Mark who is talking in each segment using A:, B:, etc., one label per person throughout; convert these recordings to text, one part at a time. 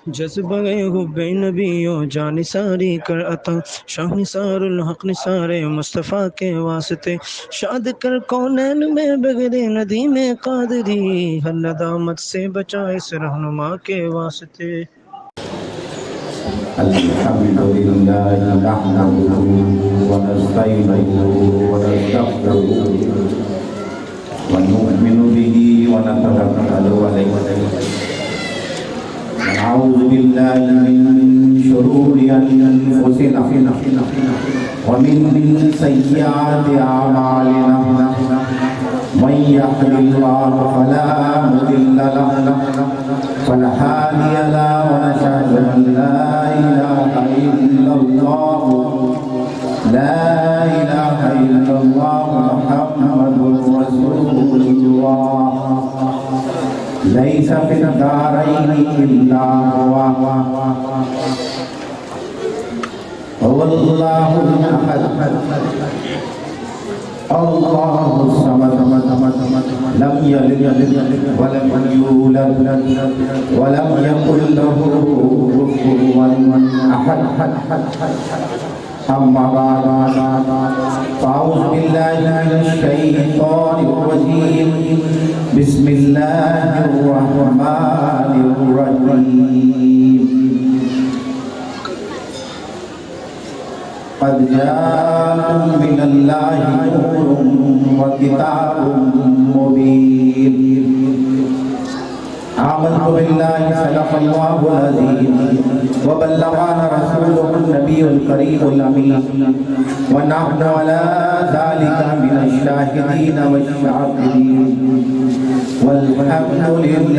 A: जज्बा हुब्बे नबियों जान सारी कर अता शाह निसारुल हक निसारे मुस्तफ़ा के वास्ते शाद कर कौनैन में बगरे नदी में कादरी हर नदामत से बचा इस रहनुमा के वास्ते।
B: अल्हम्दुलिल्लाह नहमदुहु व नस्तईनुहु व नस्तगफिरुहु व नु'मिनु बिही व नतवक्कलु अलैहि नऊज़ु बिल्लाहि मिन शुरूरि अनफुसिना व मिन सय्यिआति अमालिना मन यहदिल्लाहु फला मुदिल्ल लहु वला हादिय लहु व नशहदु अन ला इलाहा इल्लल्लाह मुहम्मदुर रसूलुल्लाह लैसा फिद दारैनि इल्ला हुवा वल्लाहुल अहद अल्लाहुस समद लम यलिद व लम यूलद व लम यकुल लहु कुफुवन अहद। अम्मा बाद फ़अऊज़ु बिल्लाहि मिनश शैतानिर रजीम बिस्मिल्लाहिर रहमानिर रहीम क़द जाअकुम मिनल्लाहि नूरुन व किताबुम मुबीन आमन्तु बिल्लाहि सदक़ल्लाहुल अज़ीम व बल्लगाना रसूलुहुन नबियुल करीमुल अमीन व नहनु अला ज़ालिका मिनश शाहिदीन वश्शाकिरीन वल्हम्दुलिल्लाहि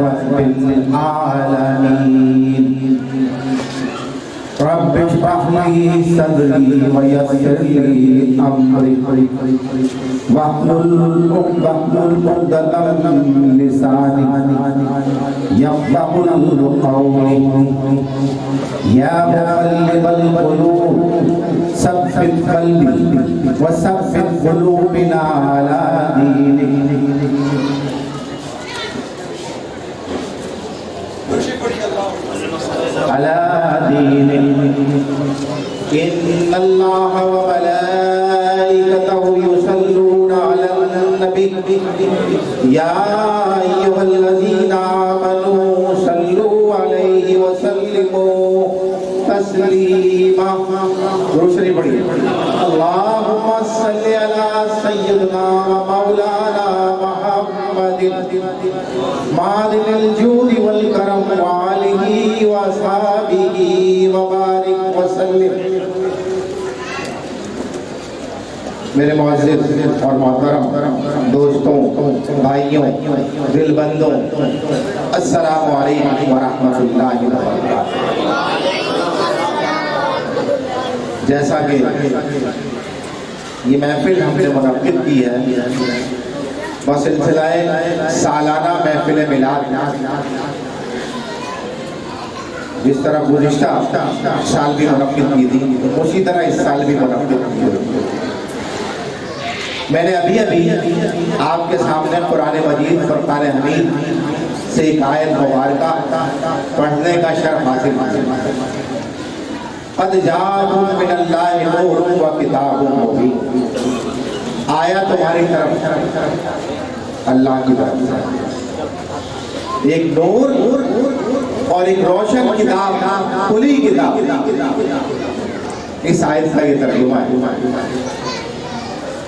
B: रब्बिल आलमीन। रब्बि इश्रह ली सदरी व यस्सिर ली अमरी वाहलुल उक़दतम मिन लिसानी यफ़क़हू क़ौली या मुक़ल्लिबल क़ुलूब सब्बित क़ल्बी व सब्बित क़ुलूबना अला दीनिक। अला दीनिक इन्नल्लाह व मलाइकतहु युसल्लूना अलन नबी या अय्युहल्लज़ीना आमनू सल्लू अलैहि व सल्लिमू तस्लीमा। दूसरी पढ़ी अल्लाहुम्मा सल्लि अला सय्यिदना व मौलाना मुहम्मदिन मादिनिल जूदि वल करम व आलिहि व अस्हाबिहि व बारिक व सल्लिम। मेरे मुअज़्ज़िज़ और मोहतरम दोस्तों, भाइयों, दिलबंदों, अस्सलामु अलैकुम व रहमतुल्लाहि व बरकातुहू। जैसा कि ये महफिल हमने मुनक्किद की है बसिलसिलाए सालाना महफिल मिलाद, जिस तरह गुज़िश्ता साल भी मुनक्किद की थी उसी तरह इस साल भी मुनक्किद की। मैंने अभी आपके सामने कुरान मजीद फुरक़ान हमीद से एक आयत मुबारका पढ़ने का शर्फ हासिल किया। क़द जाअकुम मिनल्लाहि नूरुन व किताबुम मुबीन। आया तुम्हारी तरफ अल्लाह की तरफ एक नूर और एक रोशन किताब, खुली किताब। इस आयत का ये तर्जुमा है।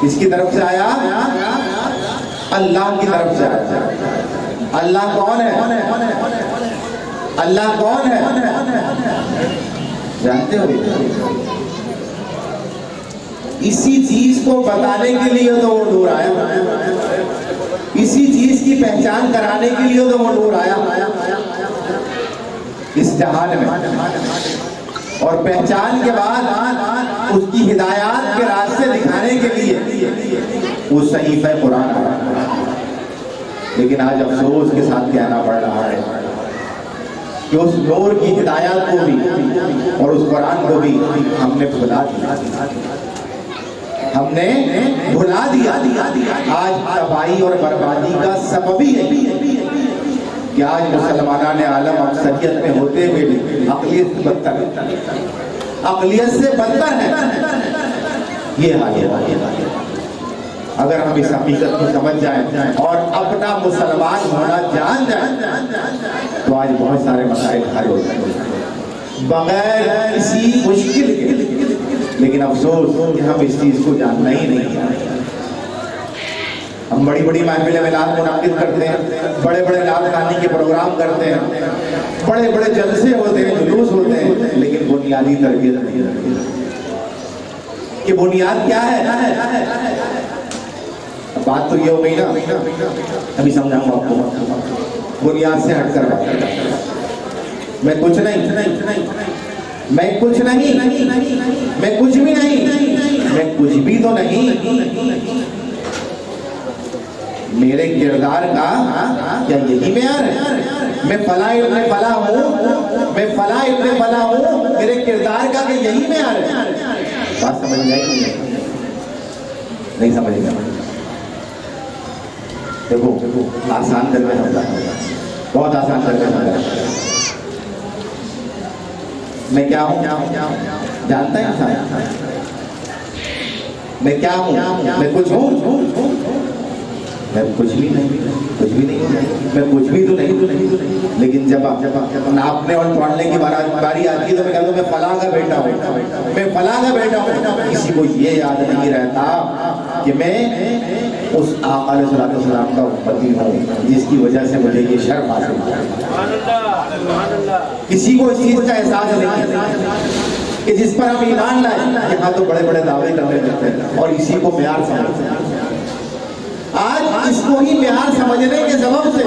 B: किसकी तरफ से आया? अल्लाह की तरफ से आया। अल्लाह कौन है? अल्लाह कौन है जानते हो? इसी चीज को बताने के लिए तो वो नूर आया, इसी चीज की पहचान कराने के लिए तो वो नूर आया इस जहान में। और पहचान के बाद उसकी हिदायत के रास्ते दिखाने के लिए वो सहीफ़े कुरान आया। लेकिन आज अफसोस के साथ कहना पड़ रहा है कि उस नूर की हिदायत को भी और उस कुरान को भी हमने भुला दिया, हमने भुला दिया। आज तबाही और बर्बादी का सबब ही है कि कि आज मुसलमान ने आलम अक्सरियत में होते हुए भी अक़लियत से बदतर है, अक़लियत से बदतर है। ये हाल है। अगर हम इस हकीकत को समझ जाएं और अपना मुसलमान होना जान जाएं तो आज बहुत सारे मसाइल हल हो जाएंगे बगैर किसी मुश्किल के। लेकिन अफसोस कि हम इस चीज को जानना ही नहीं। हम बड़ी बड़ी महफिलें मिलाद मुनाकिद करते हैं, बड़े बड़े नात खानी के प्रोग्राम करते हैं, बड़े बड़े जलसे होते हैं, जुलूस होते हैं, लेकिन बुनियादी तरबियत नहीं रहती कि बुनियाद क्या है। बात तो ये हो गई ना, अभी समझाऊंगा आपको। बुनियाद से हटकर बात करता हूं। मैं कुछ नहीं, मैं कुछ नहीं, मैं कुछ भी नहीं, मैं कुछ भी तो नहीं। मेरे किरदार का क्या यही मेयार है? मैं फला इब्ने फला हूँ, मैं फला इब्ने फला हूँ, मेरे किरदार का क्या यही मेयार है? बात समझ जाएगी? नहीं समझेगा। देखो आसान करके समझा, बहुत आसान करके समझा। मैं क्या हूँ जानता है इंसान? मैं क्या हूँ? मैं कुछ हूँ? मैं कुछ भी नहीं, कुछ भी नहीं, मैं कुछ भी तो नहीं। लेकिन जब नापने और तोड़ने की बारी आती है तो मैं कहता हूँ मैं फला का बेटा हूँ, मैं फला का बेटा हूँ। किसी को ये याद नहीं रहता कि मैं उस आका अलैहिस्सलाम का उम्मती हूँ जिसकी वजह से मुझे ये शर्फ हासिल हुआ। किसी को इस चीज का एहसास नहीं कि जिस पर हम ईमान लाए। यहाँ तो बड़े बड़े दावे करने लगते हैं और इसी को मेयार समझते हैं। आज इसको ही मेयार समझने के सबब से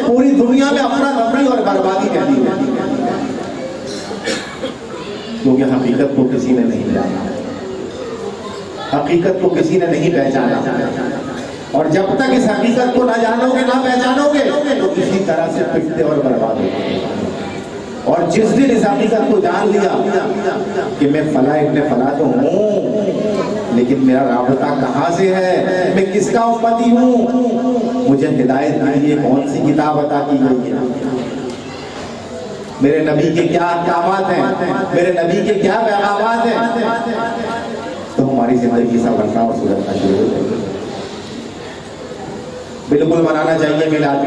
B: पूरी दुनिया में अपना तफरी और बर्बादी कर दी है, क्योंकि हकीकत को किसी ने नहीं जाना, हकीकत को किसी ने नहीं पहचाना। और जब तक इस हकीकत को ना जानोगे ना पहचानोगे तो किसी तरह से पिटते और बर्बाद होगे। और जिस दिन इस हकीकत को जान लिया कि मैं फला इब्ने फला तो हूँ, लेकिन मेरा राबता कहाँ से है, मैं किसका उम्मती हूँ, मुझे हिदायत के लिए कौन सी किताब अता की गई है, मेरे नबी के क्या अहकामात हैं, मेरे नबी के क्या पैगामात हैं, तो हमारी जिंदगी संवरना और सुधरना शुरू हो जाएगी। बिल्कुल मनाना चाहिए मिलाद,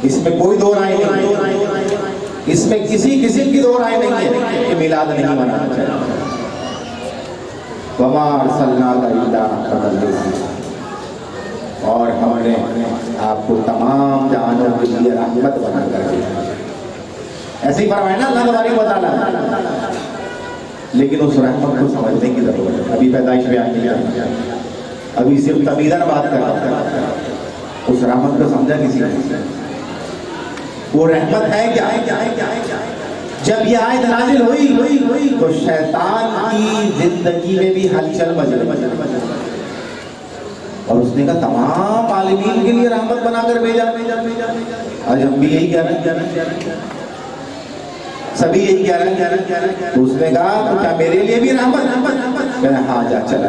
B: इसमें कोई दो राय नहीं, इसमें किसी किस्म की दो राय नहीं है कि मिलाद नहीं मनाना चाहिए। और हमने आपको तमाम जहानों के लिए रहमत बना कर दिया, ऐसे ही फरमाया ना अल्लाह तबारक व तआला। लेकिन उस रहमत को समझने की जरूरत है। अभी पैदाइश में आके अभी सिर्फ तमीज़न बात कर रहा है, उस रहमत को समझा किसी ने? वो रहमत है क्या? जब ये आयत नाजिल हुई तो शैतान की जिंदगी में भी हलचल मच गई और उसने कहा तमाम आलिमीन के लिए रहमत बनाकर भेजा। आज हम भी यही कह रहे हैं, सभी यही कह रहे हैं। तो उसने कहा तो क्या मेरे लिए भी रहमत? हाँ जा, चला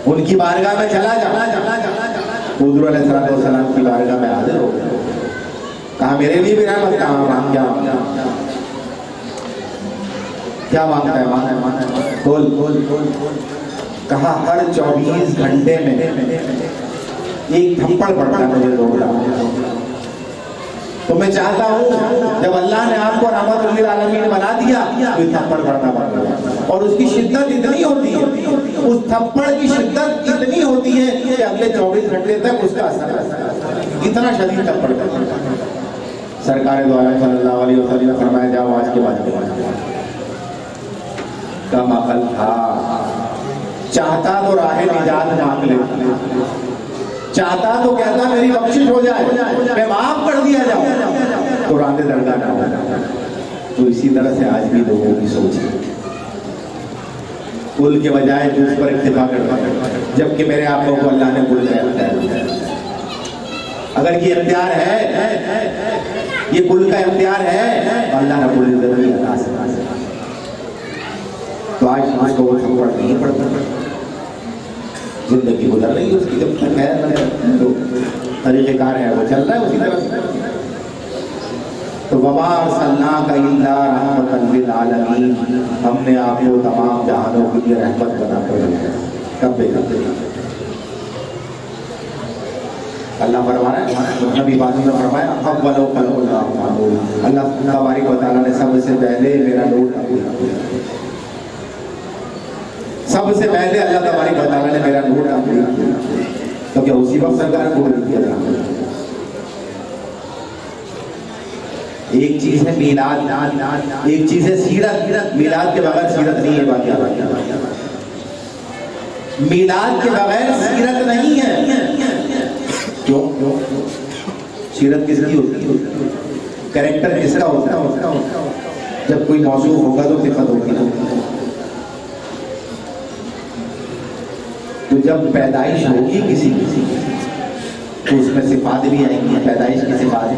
B: उनकी बारगाह में चला जा। हुजूर अलैहिस्सलाम की बारगाह में हाजिर हो गया, कहा मेरे लिए भी रहमत। कहा मांग क्या मांगता है? बोल। कहा हर 24 घंटे में एक थप्पड़ पड़ता है मुझे रोक रहा। तो मैं चाहता हूँ जब अल्लाह ने आपको रहमतुल लिल आलमीन बना दिया तो ये थप्पड़ पड़ना बंद हो जाए। और उसकी शिद्दत इतनी होती है, उस थप्पड़ की शिद्दत इतनी होती है कि अगले 24 घंटे तक उसका असर रहता है। इतना शदीद थप्पड़ पड़ता है। सरकार द्वारा सल्लल्लाहु अलैहि वसल्लम ने फरमाया जाओ आज के बाद कम अकल था, चाहता तो राह निजात मांग ले, चाहता तो कहता मेरी बख्शिश हो जाए, मैं माफ कर दिया जाऊं तो रांदे दरगाह ना हो। तो इसी तरह से आज भी लोगों की सोच है, कुल के बजाय जूस पर इत्तिफा करता है, जबकि मेरे आप लोगों को अल्लाह ने कुल का इख्तियार दिया। अगर ये इख्तियार है, ये कुल का इख्तियार है, अल्लाह रब्बुल इज्जत की अता से तो आज उसको वो थप्पड़ नहीं पड़ता। जिंदगी गुजर रही है उसकी, जब तक है तो तरीक़ेकार है, वो चल रहा है उसी तरह से। तो वमा अरसलनाका इल्ला रहमतन लिल आलमीन, हमने आपको तमाम जहानों के लिए रहमत बनाकर भेजा। कब भेजा? अल्लाह फरमा रहा है, नबी बात में फरमाया अव्वलो खल्क़ुल्लाह, अल्लाह तबारक व तआला ने सबसे पहले मेरा नूर नाज़िल किया। सबसे पहले अल्लाह तबारक व तआला ने मेरा नूर नाज़िल किया। तो क्या उसी वक्त सरकार को किया था? एक चीज है मीलाद, एक चीज है सीरत। मीलाद के बगैर सीरत नहीं है। बात क्या? मीलाद के बगैर सीरत नहीं है। क्यों? सीरत किसकी होती है? कैरेक्टर किसका होता है? जब कोई मौसूफ होगा तो सिफत होगी ना। तो जब पैदाइश होगी किसी तो उसमें सिफात भी आएंगी। पैदाइश की सिफात,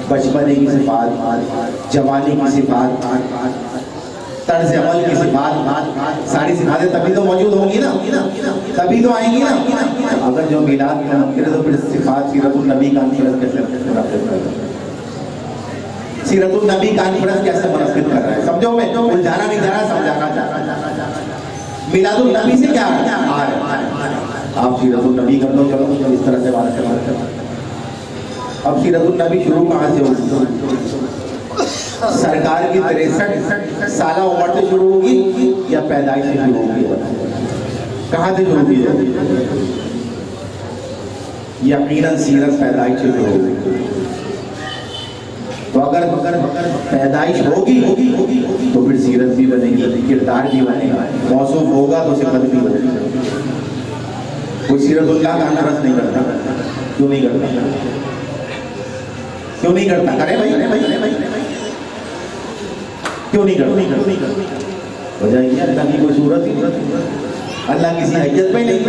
B: बचपने की सिफात, जवानी की सिफात, तर्ज अमल की सिफात, सारी सिफातें तभी तो मौजूद होंगी ना, तभी तो आएंगी ना। अगर जो मिलाद में मुमकिन है तो फिर सिफात सीरतुन नबी कॉन्फ्रेंस कैसे मुनक़िद कर रहा है? सीरतुन नबी कॉन्फ्रेंस कैसे मुनक़िद कर रहा है? समझो, मैं उलझाना नहीं जा रहा, समझाना चाह रहा। मिलादुन नबी से क्या आ रहा है? आप सीरतुन नबी कर लो, चलो इस तरह से बात कर। अब सीरतुन नबी शुरू कहाँ से होगी? सरकार की 63 साल उम्र से शुरू होगी या पैदाइश से शुरू होगी? कहाँ से शुरू होगी? यकीनन सीरत पैदाइश से शुरू होगी। तो अगर पैदाइश होगी तो फिर सीरत भी बनेगी, किरदार भी बनेगा, मौसूफ होगा तो सिफत भी बनेगी। कोई सीरतुल्लाह का अनरस नहीं करता। क्यों नहीं करता? क्यों नहीं करता? करे भाई, क्यों नहीं करता? हो जाएगी अल्लाह की कोई सूरत ही, अल्लाह किसी हैसियत में नहीं,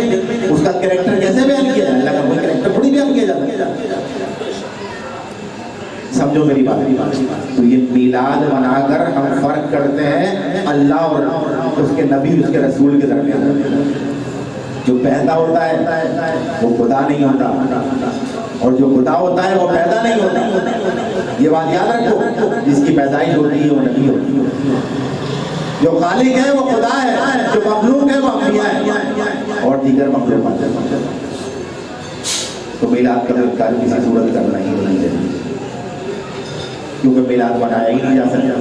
B: उसका कैरेक्टर कैसे बयान किया? अल्लाह का कोई कैरेक्टर थोड़ी बयान किया जाता। समझो मेरी बात। तो ये मिलाद मनाकर हम फर्क करते हैं अल्लाह और उसके नबी, उसके रसूल के दरमियान। जो पैदा होता है वो खुदा नहीं होता, और जो खुदा होता है वो पैदा नहीं होता। ये बात याद रखो, जिसकी पैदाइश होती है वो नबी होती है। जो खालिक है वो खुदा है, जो मखलूक है वो अंबिया है और दीगर मखलूक है। तो मिलाद का इनकार किसी सूरत करना ही नहीं है, क्योंकि मिलाद बनाया ही नहीं जा सकता।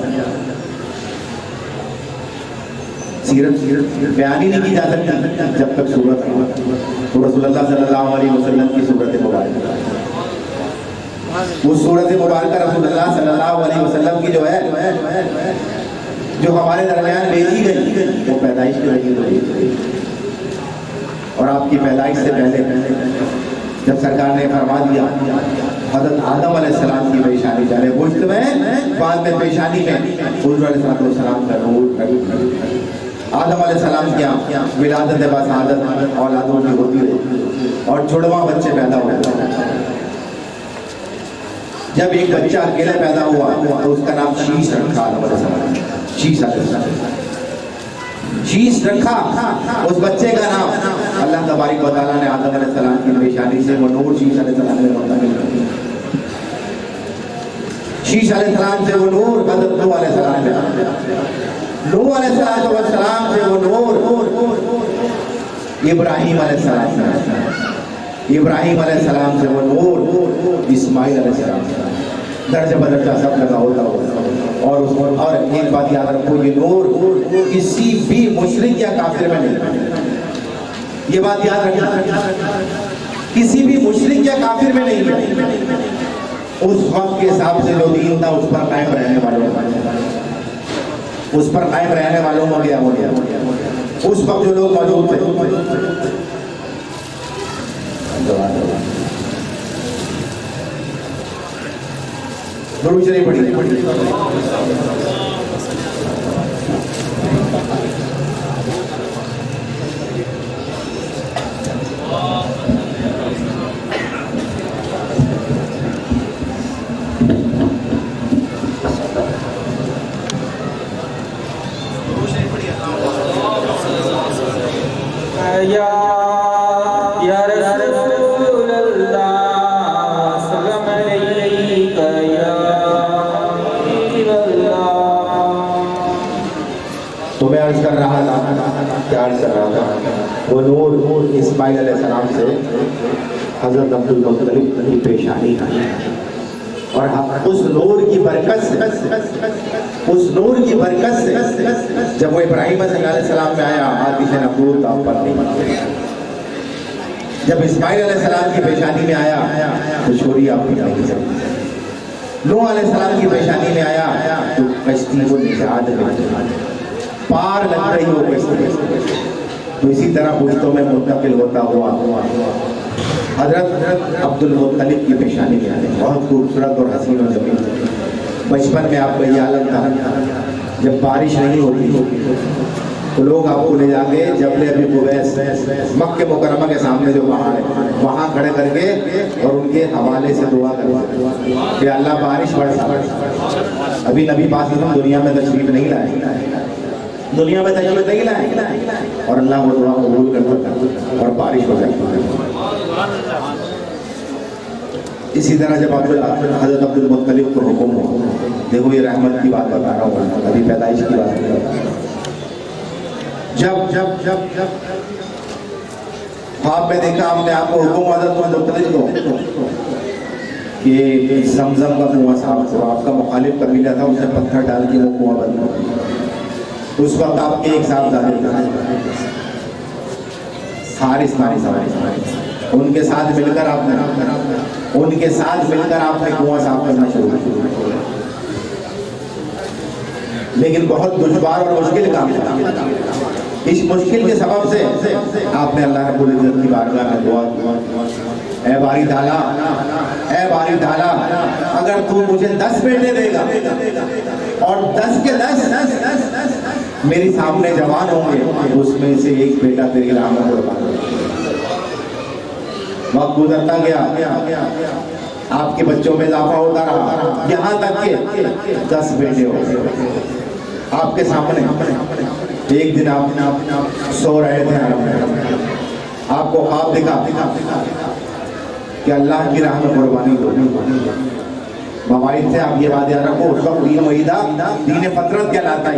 B: सीरत बयान ही नहीं की जा सकती जब तक सूरत हो। तो रसूलुल्लाह सल्लल्लाहु अलैहि वसल्लम की सूरत मुबारक, वो सूरत मुबारक रसूलुल्लाह सल्लल्लाहु अलैहि वसल्लम की जो है, जो हमारे दरमियान भेजी गई, वो पैदाइश के लगी। और आपकी पैदाइश से पहले जब सरकार ने फरमा दिया हज़रत आदम अलैहिस्सलाम की पेशानी जाने गोश्त में, बाद में पेशानी में हुज़ूर अलैहिस्सलाम का नूर। आदम अलैहिस्सलाम क्या विलादत बसादत औलादों की होती है और जुड़वा बच्चे पैदा होते हैं। जब एक बच्चा अकेले पैदा हुआ तो उसका नाम शीश रखा। आदम अलैहिस्सलाम शीश रखा उस बच्चे का नाम। अल्लाह तबारक व तआला ने आदम अलैहिस्सलाम की पेशानी से वो नूर शीश अलैहिस्सलाम में मुंतकिल कर दिया। शीश अलैहिस्सलाम से वो नूर हज़रत नूह अलैहिस्सलाम में, नूह अलैहिस्सलाम से वो नूर इब्राहीम अलैहिस्सलाम में, इब्राहीम अलैहिस्सलाम से वो नूर इस्माइल अलैहिस्सलाम में। दर्जा बदर्जा सब लगा होता। और एक बात याद रखो, ये नूर किसी भी मुशरिक या काफिर में नहीं। ये बात याद रखना, किसी भी मुशरिक या काफिर में नहीं है। उस वक्त के हिसाब से जो दीन था उस पर कायम रहने वालों, उस पर कायम रहने वालों को क्या हो गया? उस वक्त जो लोग मौजूद थे। दुरूद शरीफ पढ़िए।
C: या रसूल अल्लाह
B: अर्ज कर रहा था वो नूर इस्माइल अलैहिस्सलाम से हजरत अब्दुल मुत्तलिब की पेशानी आई और उस नूर की बरकत से जब वो इब्राहिम अलैहिस्सलाम में आया आतिश नबूवत आप पर नहीं। जब इस्माइल अलैहिस्सलाम की पेशानी में आया तो छोरी आप नहीं सकती। नूह अलैहिस्सलाम की पेशानी में आया तो कश्ती को निजात पार लग रही हो कश्ती। तो इसी तरह पुश्तों में मुंतकिल होता हुआ हजरत अब्दुल मुत्तलिब की पेशानी में आए। बहुत खूबसूरत और हसीन और जमीन। बचपन में आपका ये आलम था, जब बारिश नहीं होती तो लोग आपको ले जाके जबले अभी कुवैस मक्के मुकरमा के सामने जो पहाड़ है वहाँ खड़े करके और उनके हवाले से दुआ करते कि अल्लाह बारिश बरसा। अभी नबी पाक दुनिया में तशरीफ नहीं लाए, और अल्लाह वो दुआ कबूल करता और बारिश हो जाती। इसी तरह जब हजरत अब्दुल मुत्तलिब को हुक्म हुआ, देखो ये रहमत की बात बता रहा हूँ, अभी पैदाइश की बात नहीं। जब ख्वाब में देखा हमने आपको हुक्म हजरत मुत्तलिब को कि जमजम का कुआं साफ करो, आपका मुखालिफ कबीला था, उसने पत्थर डाल के वो कुआं बंद कर दिया। उस वक्त आपके एक साहबजादे हारिस उनके साथ मिलकर आपने कुआं साफ करना शुरू किया। लेकिन बहुत दुश्वार और मुश्किल काम था। इस मुश्किल के सबब से आपने अल्लाह रब्बुल इज्जत की बारगाह में दुआ की, ऐ बारी ताला अगर तू मुझे 10 बेटे देगा और 10 के 10 मेरे सामने जवान होंगे, उसमें से एक बेटा तेरी राह में कुर्बान। वक्त गुजरता गया, आपके बच्चों में इजाफा होता रहा, यहाँ तक के 10 बेटे हो गए आपके सामने। एक दिन आप सो रहे थे, आपको ख्वाब दिखा कि अल्लाह की राह में कुर्बानी दो। मवाइद से आप ये बात याद रखो, उस वक्त दीन वहीदा दीन फतरत कहलाता है।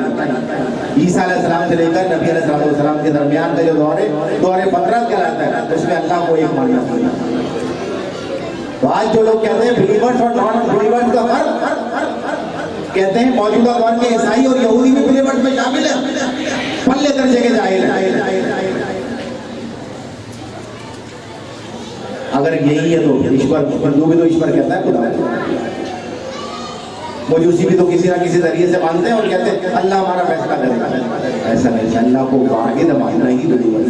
B: ईसा अलैहिस्सलाम से लेकर नबी अलैहिस्सलाम के दरमियान का जो दौरे फतरत कहलाता है, उसमें अल्लाह को एक मानना चाहिए। तो आज जो लोग कहते हैं बिलीवर्स और नॉन बिलीवर्स का फर्क, कहते हैं मौजूदा दौर के ईसाई और यहूदी भी बिलीवर्स में शामिल है, पल्ले दर्जे के जाहिल है। अगर यही है तो ईश्वर भी तो ईश्वर कहता है खुदा। मजूसी भी तो किसी ना किसी तरीके से मानते हैं और कहते हैं अल्लाह हमारा फैसला करेगा। ऐसा नहीं, अल्लाह को वाहिद मानना ही बिलीवर।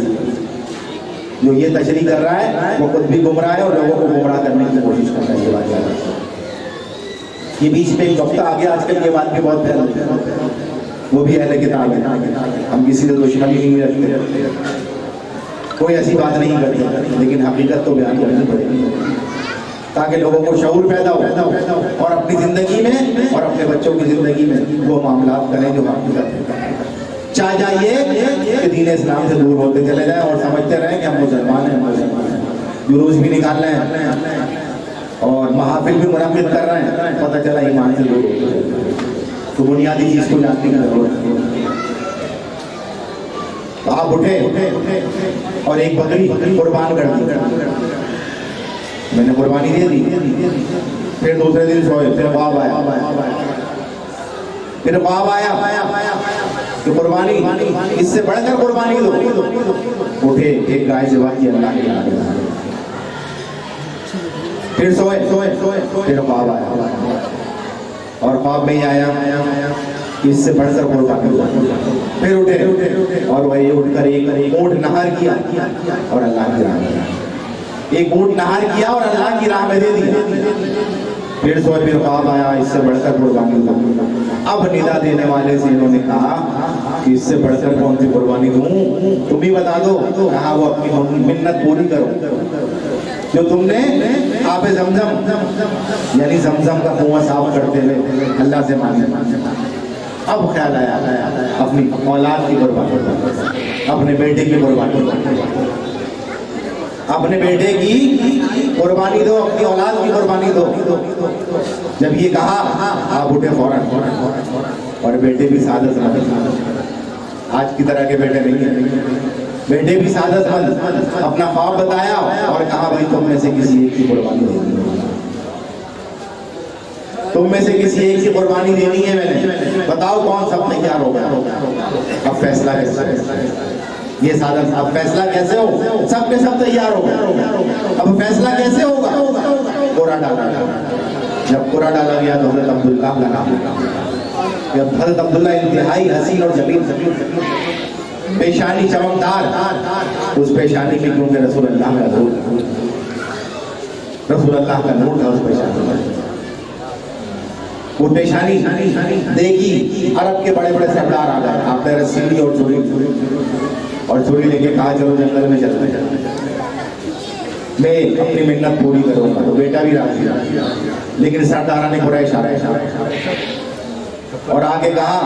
B: जो ये तशरीह कर रहा है वो खुद भी गुमराह है और लोगों को गुमराह करने की कोशिश कर रहा है। ये बात याद रखो। ये बीच में एक वक्त आ गया, आजकल ये बात भी बहुत फैलती है, वो भी अहले किताब है। हम किसी से दुश्मनी नहीं रखते, कोई ऐसी बात नहीं करते, लेकिन हकीकत तो बयान करनी पड़ेगी ताकि लोगों को शऊर पैदा हो और अपनी ज़िंदगी में और अपने बच्चों की ज़िंदगी में वो मामला करें जो हकीकत है। चाह जाइए कि दीन इस्लाम से दूर होते चले जाए और समझते रहें कि हम मुसलमान हैं, जुलूस भी निकाल रहे हैं और महाफिल भी मुनक़िद कर रहे हैं, पता चला ईमान से दूर होते। तो बुनियादी चीज़ को जानने की जरूरत है। तो आप उठे और एक बकरी कुर्बान कर दी, मैंने कुर्बानी दे दी। फिर दूसरे दिन सोए, फिर ख्वाब आया कि कुर्बानी इससे बढ़कर कुर्बानी दो। उठे, एक गाय ज़िबा की अल्लाह के नाम पे, फिर सोए, फिर ख्वाब आया और ख्वाब में ही आया इससे बढ़कर कुर्बानी दो। फिर उठे और वही उठकर एक ऊँट नहर किया और अल्लाह की राह में, एक ऊँट नहर किया और अल्लाह की राह में दे दिया। फिर सोए, फिर ख्वाब आया इससे बढ़कर कुर्बानी दो। अब निदा देने वाले से इन्होंने कहा कि इससे बढ़कर कौन सी कुर्बानी दूं, तुम ही बता दो। कहा वो अपनी मिन्नत पूरी करो जो तुमने आपे जमजम यानी जमजम का कुआं साफ करते हुए अल्लाह से मांगे। अब ख्याल आया अपनी औलाद की कुर्बानी, अपने बेटे की कुर्बानी, अपने बेटे की कुर्बानी दो, अपनी औलाद की कुर्बानी दो। जब ये कहा आप उठे फौरन और बेटे भी सादत आज की तरह के बेटे नहीं है। बेटे भी सादतमंद, अपना ख्वाब बताया और कहा भाई तुम में से किसी एक की कुर्बानी देनी है, तुम में से किसी एक की कुर्बानी देनी है मैंने, बताओ कौन सब तैयार हो गया। अब फैसला कैसे, ये सादत, अब फैसला कैसे हो, सब के सब तैयार हो गए। अब फैसला कैसे होगा, कोरा डाला। जब कोरा डाला गया तो हज़रत अब्दुल्ला का नाम, जब हज़रत अब्दुल्ला इंतहाई हसीन और जमील, पेशानी चमकदार, उस पेशानी में क्योंकि रसूल अल्लाह का नूर था उस पेशानी में, वो पेशानी देखी। अरब के बड़े बड़े सरदार आ गए, आपने रस्सी ली और छुरी लेके कहा चलो जंगल में चलते हैं, मैं अपनी मेहनत पूरी करूंगा। तो बेटा भी राजी, लेकिन सरदारा ने बुरा इशारा और आगे कहा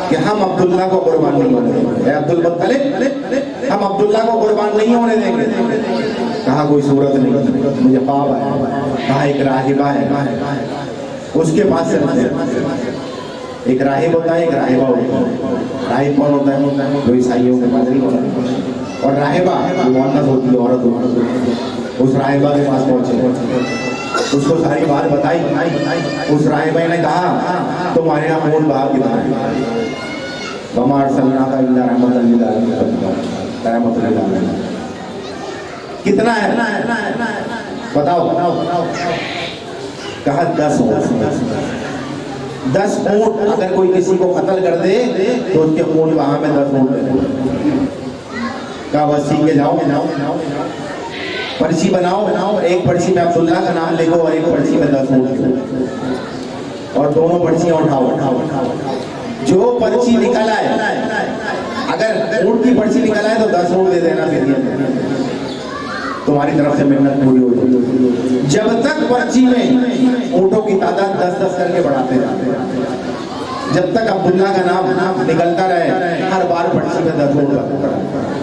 B: कि हम अब्दुल्ला को कुर्बान नहीं होने देंगे, अब्दुल मुत्तलिब हम अब्दुल्ला को कुर्बान नहीं होने देंगे। कहा कोई सूरत नहीं, मुझे ख्वाब है। कहा एक राहिबा है, उसके पास से एक राहिब होता है, एक राहिबा होता है। राहिब कौन होता है, जो ईसाइयों के पास नहीं होता, और राहिबा जो मुअन्नस होती है, औरत होती है। उस राहिबा के पास पहुंचे, उसको सारी बात बताई। उस राहिबा ने कहा तुम्हारे यहाँ खून बहा कितना है, कितना है बताओ। कहा 10 ऊंट, अगर कोई किसी को कत्ल कर दे तो उसके खून वहां में 10 ऊंट। कहा बस ठीक है, जाओ पर्ची बनाओ, एक पर्ची में अब्दुल्ला का नाम लिखो और एक पर्ची में 10 ऊंट लिखो, और दोनों पर्चियां उठाओ। जो पर्ची निकल आए, अगर ऊंट की पर्ची निकल आए तो 10 ऊंट दे देना, फिर तुम्हारी तरफ से मेहनत पूरी हो जाएगी। जब तक पर्ची में ऊंटों की तादाद 10-10 करके बढ़ाते जाते, जब तक अब्दुल्ला का नाम निकलता रहे, हर बार पर्ची में 10 ऊंट।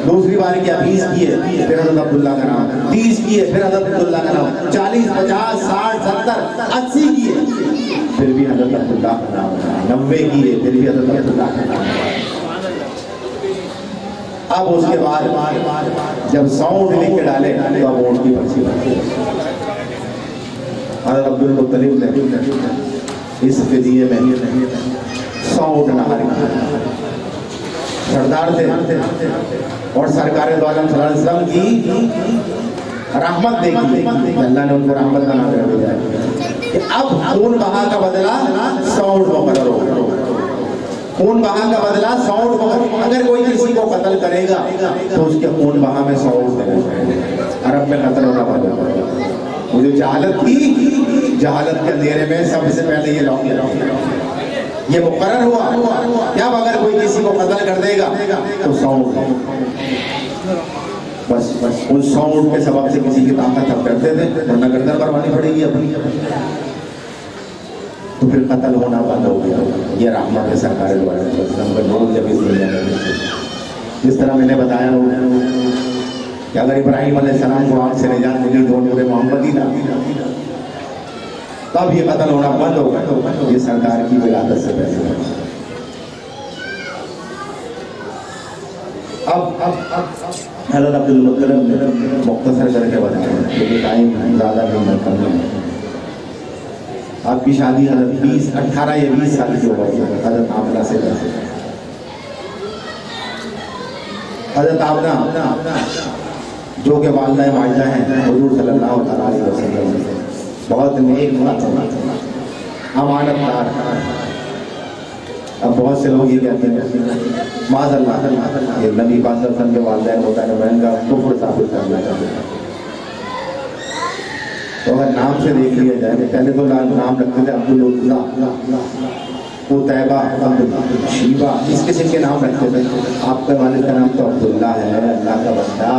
B: दूसरी बार किया 20 किए, फिर हज़रत अब्दुल्ला का नाम, 30 किए, फिर हज़रत अब्दुल्ला का नाम, 40, 50, 60, 70, 80 किए, फिर भी हज़रत अब्दुल्ला का नाम, 90 किए, फिर भी हज़रत अब्दुल्ला का नाम। अब उसके बाद जब 100 ऊंट लिख के डाले तो अब ऊंट की पर्ची बनी। हज़रत अब्दुल मुत्तलिब ने इस फिदिये में 100 ऊंट नहार सरदार थे, और सरकार दो आलम सल्लल्लाहु अलैहि वसल्लम की रहमत देखी, अल्लाह ने उनको रहमत बना दिया कि अब खून बहा का बदला 100 ऊंट मुकर्रर होगा। खून बहा का बदला 100 ऊंट। अगर कोई किसी को कत्ल करेगा तो उसके खून बहा में 100 ऊंट देना। अरब में कत्ल होना बंद हो गया। वो जो जहालत थी, जहालत के अंधेरे में सबसे पहले ये मुकर्रर हुआ कि अब अगर कोई किसी को कत्ल कर देगा तो 100 ऊंट। बस उन 100 ऊंट के सबब से किसी की ताकत अब करते थे, वरना गर्दन भरवानी पड़ेगी अपनी। तो फिर कत्ल होना बंद हो गया। ये रहमत है सरकार द्वारा। जिस तरह मैंने बताया कि अगर इब्राहिम अलैहिस्सलाम को आग से निजात मिली तो नूर मोहम्मद ही था, तब ये कत्ल होना बंद हो गया। ये सरकार की विलादत से पहले। अब हज़रत अब्दुल मुत्तलिब ने मुख्तसर करके बताया, क्योंकि टाइम ज़्यादा नहीं है। आपकी शादी हज़रत 18 या 20 साल की हो गई हज़रत आमना से। हज़रत आमना जो के वालिदा माजिदा हैं हुज़ूर सल्लल्लाहु अलैहि वसल्लम, बहुत नेक अमानतदार। अब बहुत से लोग ये कहते हैं माज़अल्लाह ये नबी पाक सल्लल्लाहु अलैहि वसल्लम के वालिदा होता है, मैं इनका कुफ्र साबित करना चाहते हैं। तो अगर नाम से देख लिया जाए, पहले तो नाम रखते थे अब्दुल उज़्ज़ा, तैबा, शीबा, इस किस्म के नाम रखते थे। आपके वालिद का नाम तो अब्दुल्ला है, अल्लाह का बंदा।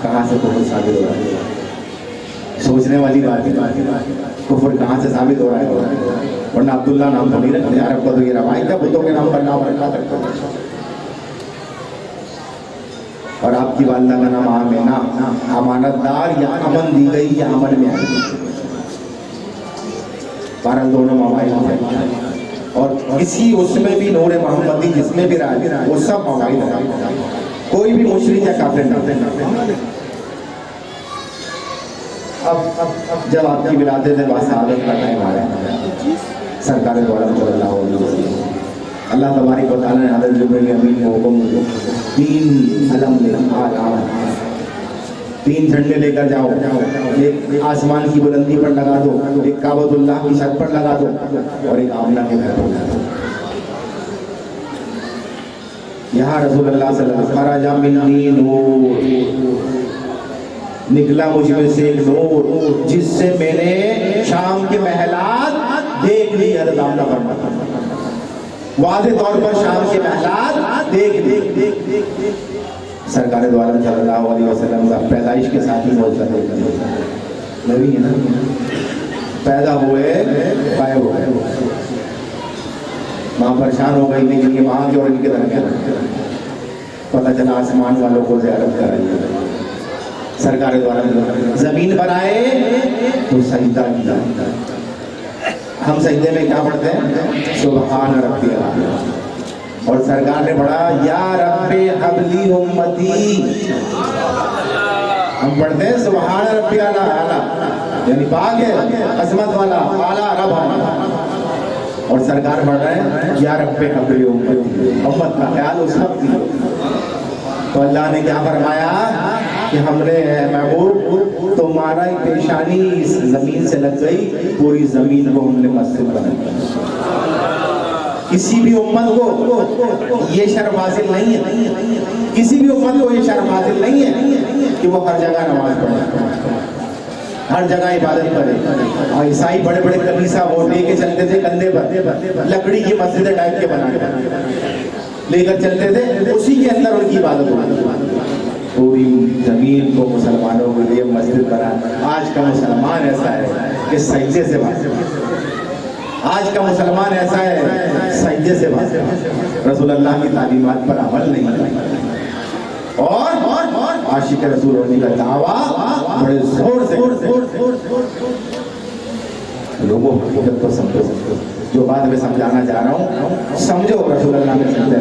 B: कहाँ से कुफ्र साबित हो रहा है? सोचने वाली बात है, कुफ्र कहाँ से साबित हो रहा है? वरना अब्दुल्ला नाम तो नहीं रखते। अरब का तो ये रवायत है, बुतों के नाम पर नाम रखा करते हैं। और आपकी वालिदा का नाम आमिना, अमानतदार या अमन दी गई या अमन में आई, 12 दोनों मोबाइल हैं। और इसी उसमें भी नूर मोहम्मदी जिसमें भी रहा वो सब मवाइद है, कोई भी मुशरिक या काफिर नहीं। अब जब आपकी विलादत वासादत का टाइम आया, सरकार द्वारा अल्लाह तबारक व तआला ने हज़रत जिब्रील अमीन को हुक्म, 3 अलम तीन झंडे लेकर जाओ, एक आसमान की बुलंदी पर लगा दो, एक काबतुल्लाह की छत पर लगा दो और एक आमना के घर पर लगा दो। यहाँ रसूलुल्लाह सल्लल्लाहु अलैहि वसल्लम नूर, निकला मुझ में से एक नूर जिससे मैंने शाम के महलात देख ली। आमना फरमा वाज़े तौर पर शाम के महलात देख ली। सरकार द्वारा सल्लल्लाहु अलैहि वसल्लम का पैदाइश के साथ ही मौजूद नबी है ना, पैदा हुए गायब हो गए, माँ परेशान हो गई, लेकिन ये वहाँ के और इनके दरमियान पता चला आसमान वालों को ज़ियारत कराई। सरकार द्वारा जमीन पर आए तो सजदा किया। हम सजदे में क्या पढ़ते हैं? सुभान रब्बिल आला। और सरकार ने पढ़ा या रब्बे हबली उम्मती। हम पढ़ते हैं सुभान रब्बिल आला, यानी पाक है, अजमत वाला, आला रब। और सरकार पढ़ रहे हैं या रब्बे हबली उम्मती, उम्मत का ख्याल उस वक्त किया। तो अल्लाह ने क्या फरमाया कि हमने महबूब तुम्हारा पेशानी इस जमीन से लग गई, पूरी जमीन को हमने मस्जिद बनाई। किसी भी उम्मत को ये शर्फ हासिल नहीं है, किसी भी उम्मत को ये शर्फ हासिल नहीं है कि वो हर जगह नमाज पढ़े, हर जगह इबादत करे। और ईसाई बड़े बड़े कलीसा वो लेके चलते थे कंधे पर, लकड़ी की मस्जिद टाइप के बना लेकर चलते थे, उसी के अंदर उनकी इबादत होती। पूरी जमीन को मुसलमानों के लिए मस्जिद बना। आज का मुसलमान ऐसा है कि सजदे से आज का मुसलमान ऐसा है सजदे से रसूलुल्लाह की तालीमात पर अमल नहीं और आशिक रसूल होने का दावा बड़े जोर से लोगों हकीकत को समझो। जो बात मैं समझाना चाह रहा हूँ समझो। रसूलुल्लाह ने समझा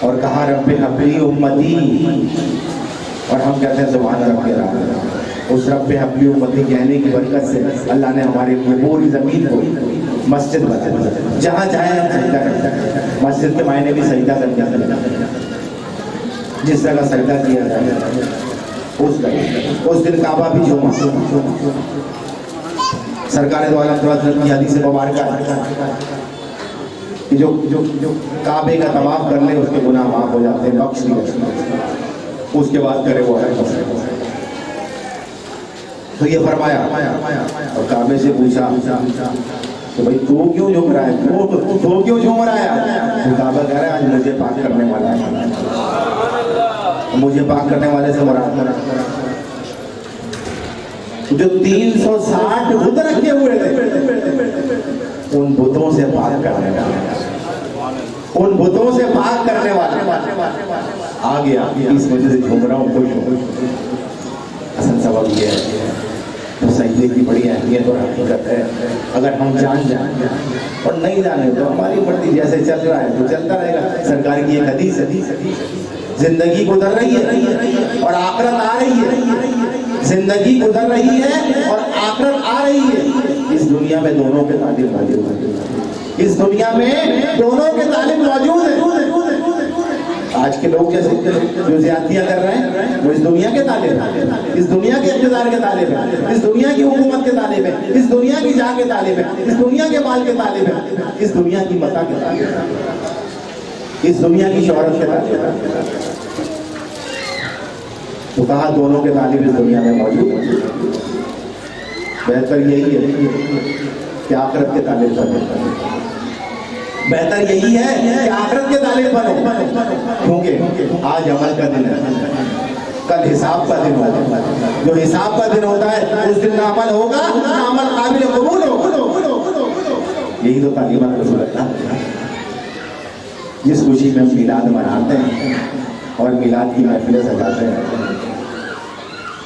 B: और कहा रब्बे हबली उम्मती, और हम कहते हैं सुभान रब्बिल आला। उस रब्बे हबली उम्मती कहने की बरकत से अल्लाह ने हमारे पूरी जमीन को मस्जिद बना दी। जहाँ जाए हम सजदा करते हैं। मस्जिद के मायने भी सजदा करते हैं, जिस जगह सजदा किया जाए उस दिन काबा भी झूमा। सरकार द्वारा की हदीस मुबारक कि जो काबे का तवाफ कर ले उसके गुनाह माफ हो जाते हैं, बख्श दिए। उसके बाद करे वो तो ये फरमाया और काबे से पूछा तो भाई तू क्यों झूम रहा है, तू क्यों झूम रहा है? तो काबा कह रहा है आज मुझे पाक करने वाला है। मुझे पाक करने वाले से मुराद जो 360 बुत रखे हुए थे उन बुतों से पाक करने वाला, उन बुतों से पाक करने वाला आ गया। इस वजह से झूम रहा हूँ, खुश हूँ। असल सबब ये है तो सजदे की बड़ी अहमियत और हकीकत है। अगर हम जान जाए और नहीं जाने तो हमारी मर्जी, जैसे चल रहा है तो चलता रहेगा। सरकार की एक हदीस है, जिंदगी गुजर रही है और आखिरत आ रही है। जिंदगी गुजर रही है और आखिरत आ रही है। इस दुनिया में दोनों के तालिब मौजूद है। इस दुनिया में दोनों के तालिब मौजूद है। आज के लोग जैसे जो ज्यादतियां कर रहे हैं वो इस दुनिया के तालिब हैं, इस दुनिया के इक़्तिदार के तालिब हैं, इस दुनिया की हुकूमत के तालिब हैं, इस दुनिया की जान के तालिब हैं, इस दुनिया के माल के तालिब हैं, इस दुनिया की मता के तालिब हैं, इस दुनिया की शोहरत के तालिब हैं। तो कहा दोनों के तालिब इस दुनिया में मौजूद हैं। बेहतर यही है कि आखिरत के तालिब बनो। बेहतर यही है कि आखिरत के तालिब बनो, क्योंकि आज अमल का दिन है, कल हिसाब का दिन होगा। जो हिसाब का दिन होता है उस दिन ना अमल होगा ना अमल काबिल कबूल होगा। यही तो तालीमात रसूलुल्लाह, जिस खुशी में हम मिलाद मनाते हैं और मिलाद की महफिलें सजाते हैं,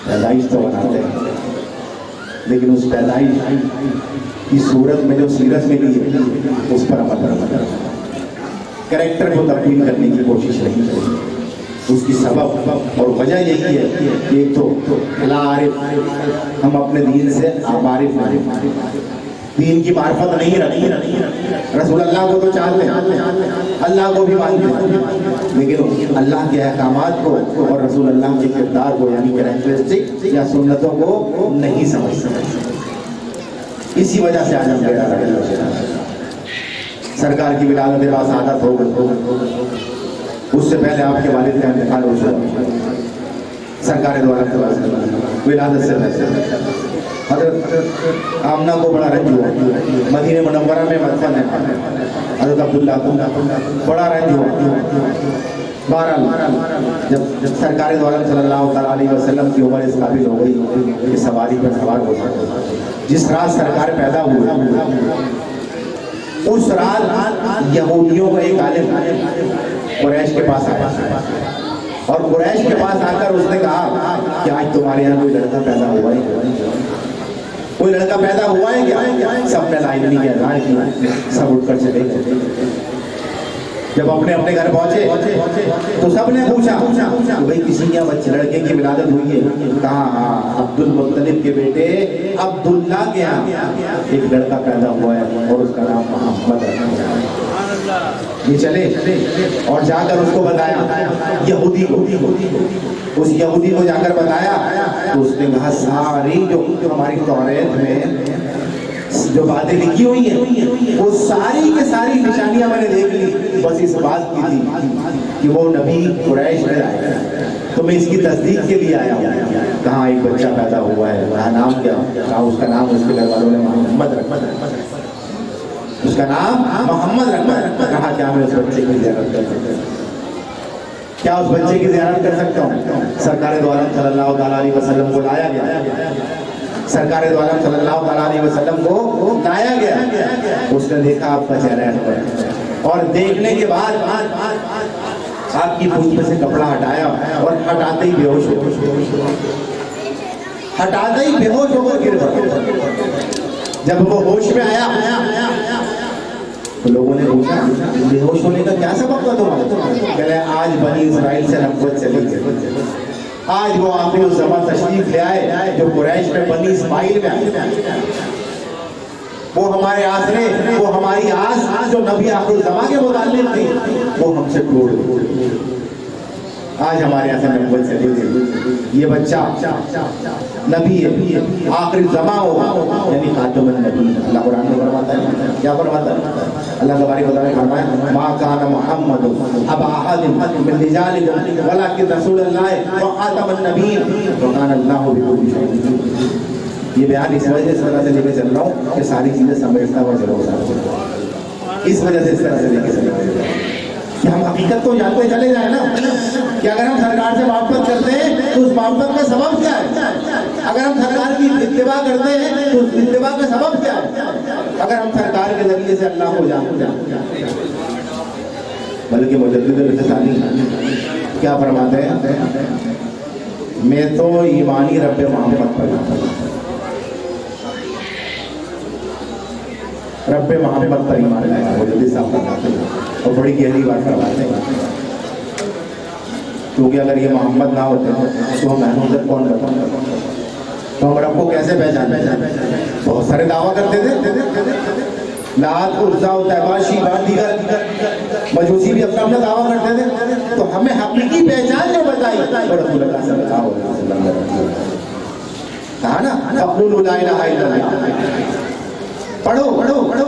B: पैदाइश तो बनाते हैं, लेकिन उस पैदाइश की सूरत में जो सीरत मिली है उस पर अमल करना, कैरेक्टर को तब्दील करने की कोशिश नहीं करें। उसकी सबब और वजह यही है कि एक तो ला आरिफ, हम अपने दीन से आरिफ नहीं, दीन की मार्फत नहीं रखी। रसूल अल्लाह को तो चाहते हैं, अल्लाह को भी मानते हैं, लेकिन अल्लाह के अहकामात को और रसूल अल्लाह के किरदार को यानी कैरेक्टरिस्टिक या सुन्नतों को नहीं समझ सकते। इसी वजह से आज हम बेड़ा रहे। सरकार की विलादत के बाद आदत हो गई, उससे पहले आपके वालिद का इंतकाल हो चुका, सरकार द्वारा विलादत से पहले हज़रत आमना को बड़ा रंज हुआ, मदीने मुनव्वरा में मदफन है हज़रत अब्दुल्ला को बड़ा रंज हुआ। बहरहाल जब सरकार द्वारा सल्लल्लाहु अलैहि वसल्लम की उम्र इस काबिल हो गई कि सवारी पर सवार हो सकते, जिस रात सरकार पैदा हुआ उस रात यहूदियों का एक आलिम कुरैश के पास आया और कुरैश के पास आकर उसने कहा कि आज तुम्हारे यहाँ कोई लड़का पैदा हुआ है, कोई लड़का पैदा हुआ है क्या? सबने लाइन नहीं किया, सब उठकर चले गए। जब अपने अपने घर पहुंचे तो सबने पूछा कि भाई किसी के बच्चे लड़के की विलादत हुई है? कहा हाँ, अब्दुल मुत्तलिब के बेटे अब्दुल्ला के यहाँ एक लड़का पैदा हुआ है और उसका नाम मोहम्मद है। ये चले और जाकर उसको बताया यहूदी को, उस यहूदी को जाकर बताया तो उसने कहा सारी जो हमारी तौरात में जो बातें लिखी हुई हैं वो सारी के सारी निशानियां मैंने देख ली, बस इस बात की थी कि वो नबी कुरैश में आया, तो मैं इसकी तस्दीक के लिए आया हूँ। कहाँ एक बच्चा पैदा हुआ है, कहा नाम क्या? कहा उसका नाम उसके घर वालों ने मोहम्मद रखा, उसका नाम मोहम्मद रखा। कहा क्या मैं उस बच्चे की ज़ियारत कर सकता हूँ? क्या उस बच्चे की ज़ियारत कर सकता हूँ? सरकार द्वारा सल्लल्लाहु अलैहि वसल्लम को लाया गया, सरकार द्वारा सल्लल्लाहु अलैहि वसल्लम को लाया गया। उसने देखा आपका चेहरा है और देखने के बाद आपकी पूंछ में से कपड़ा हटाया और हटाते ही बेहोश हो, हटाते ही बेहोश होकर गिर पड़ा। जब वो होश में आया तो लोगों ने पूछा बेहोश होने का क्या सबब था तुम्हारा? कहले आज बनी इस्राइल से नबूवत चली गई, आज वो आखिर ज़मान तशरीफ ले आए जो कुरैश में बनी इस्माइल में आए, वो हमारे आसरे, वो हमारी आस जो नबी आखिर ज़मान के मुताल्लिक थी वो हमसे टूट गई। आज हमारे यहाँ से नबूवत चली गई, ये बच्चा नबी है, आखिरी ज़मा होगा यानी खातमुन नबी। अल्लाह कुरान में फरमाता है, क्या फरमाता है? अल्लाह तबारक व तआला ने फरमाया मा कान मुहम्मद अबा अहदिन मिन रिजालिकुम वलाकिन रसूलुल्लाह व खातमुन नबीय्यीन व कान अल्लाहु बिकुल्ली शैइन। ये बयान इस वजह से इस तरह से लेके चल रहा हूँ कि सारी चीज़ें समेटता हुआ चलो, इस वजह से इस तरह से लेके चल रहा हूँ कि हम हकीकत तो जानते चले जाए ना कि अगर हम सरकार से मोहब्बत करते हैं तो उस मोहब्बत का सबब क्या है? अगर हम सरकार की इत्तिबा करते हैं तो उस इत्तिबा का सबब क्या है? अगर हम सरकार के जरिए से अल्लाह को जानते हैं। बल्कि मुजद्दिद सानी क्या फरमाते हैं? मैं तो ईमानी रब्बे मोहम्मद पर, रब्बे मोहम्मद पर ईमान लाया, मुजद्दिद साहब फरमाते हैं और बड़ी गहरी बात करवाते हैं, क्योंकि अगर ये मोहम्मद ना होते तो हम महमूद कौन बताओ, तो हम रब को कैसे पहचान? बहुत सारे दावा करते थे, लात उज़्ज़ा तैबाशी दीगर मजूसी भी अपना अपना दावा करते थे, तो हमें हकीकी पहचान जो बताई तो रसूल अल्लाह सल्लल्लाहु अलैहि वसल्लम ने कहा ना अक़ूलु ला इलाहा इल्लल्लाह, पढ़ो पढ़ो पढ़ो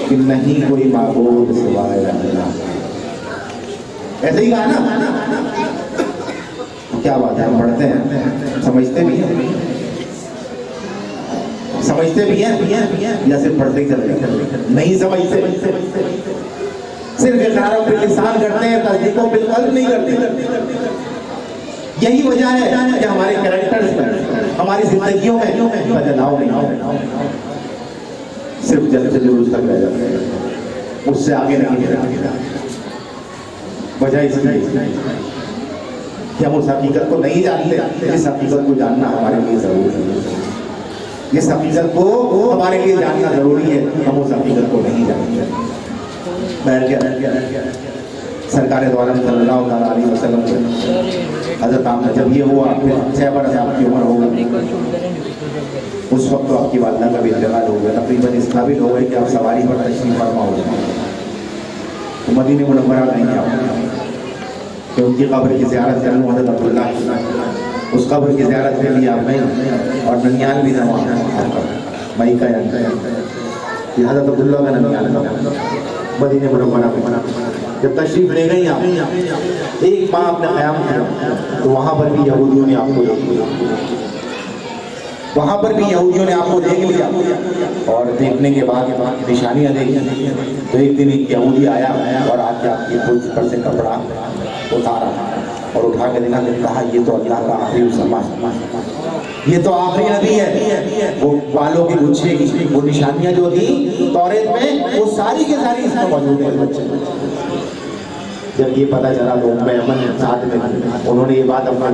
B: कि नहीं कोई माबूद सिवाय अल्लाह, ऐसे ही कहा ना। क्या बात है, हम पढ़ते हैं, समझते भी हैं, समझते भी हैं या सिर्फ पढ़ते ही चलते? नहीं समझते, सिर्फ इक़रार बिल लिसान करते हैं, तस्दीक़ बिल क़ल्ब नहीं करते। यही वजह है कि हमारे कैरेक्टर्स में, हमारी जिंदगियों में बदलाव नहीं, सिर्फ जल से जुलूस तक रह जाते हैं, उससे आगे नहीं गिरा। वजह इसलिए कि हम उस हकीकत को नहीं जानते, इस हकीकत को जानना हमारे लिए जरूरी है। इस हकीकत को हमारे लिए जानना जरूरी है, हम उस हकीकत को नहीं जानते। सरकार द्वारा सल्लल्लाहु अलैहि वसल्लम हजरत आमना जब ये हुआ 6 बरस आपकी उम्र हो गई, उस वक्त तो आपकी वालदा का भी इंतकाल हो गया, तकरीबन इस काबिल हो गए कि आप सवारी पर तशरीफ फरमा हो जाए। तो मदीने मुनव्वरा नहीं आओ कि उनकी कब्र की ज़ियारत कर लूँ, हज़रत अब्दुल्ला उस कब्र की ज़ियारत के लिए आप नहीं, और ननियाल भी ना वहाँ मई का ये हज़रत अब्दुल्ला का ननियाल मदीने मुनव्वरा में जब तशरीफ ले गई आप, एक माह आपने क़याम किया तो वहाँ पर भी यहूदियों ने आपको देख लिया, वहाँ पर भी यहूदियों ने आपको देख लिया, और देखने के बाद निशानियाँ देखी। तो एक दिन एक यहूदी आया और आके आपकी पुर्ज पर से कपड़ा उतारा और उठा के देखा, कहा ये तो अल्लाह का आखिरी समाज, ये तो आखिरी नबी है। वो बालों के गुच्छे की वो निशानियाँ जो थी तौरेत में, वो सारी के सारी इसमें मौजूद है बच्चे। जब ये पता चला तो अमन साथ में उन्होंने ये बात अपना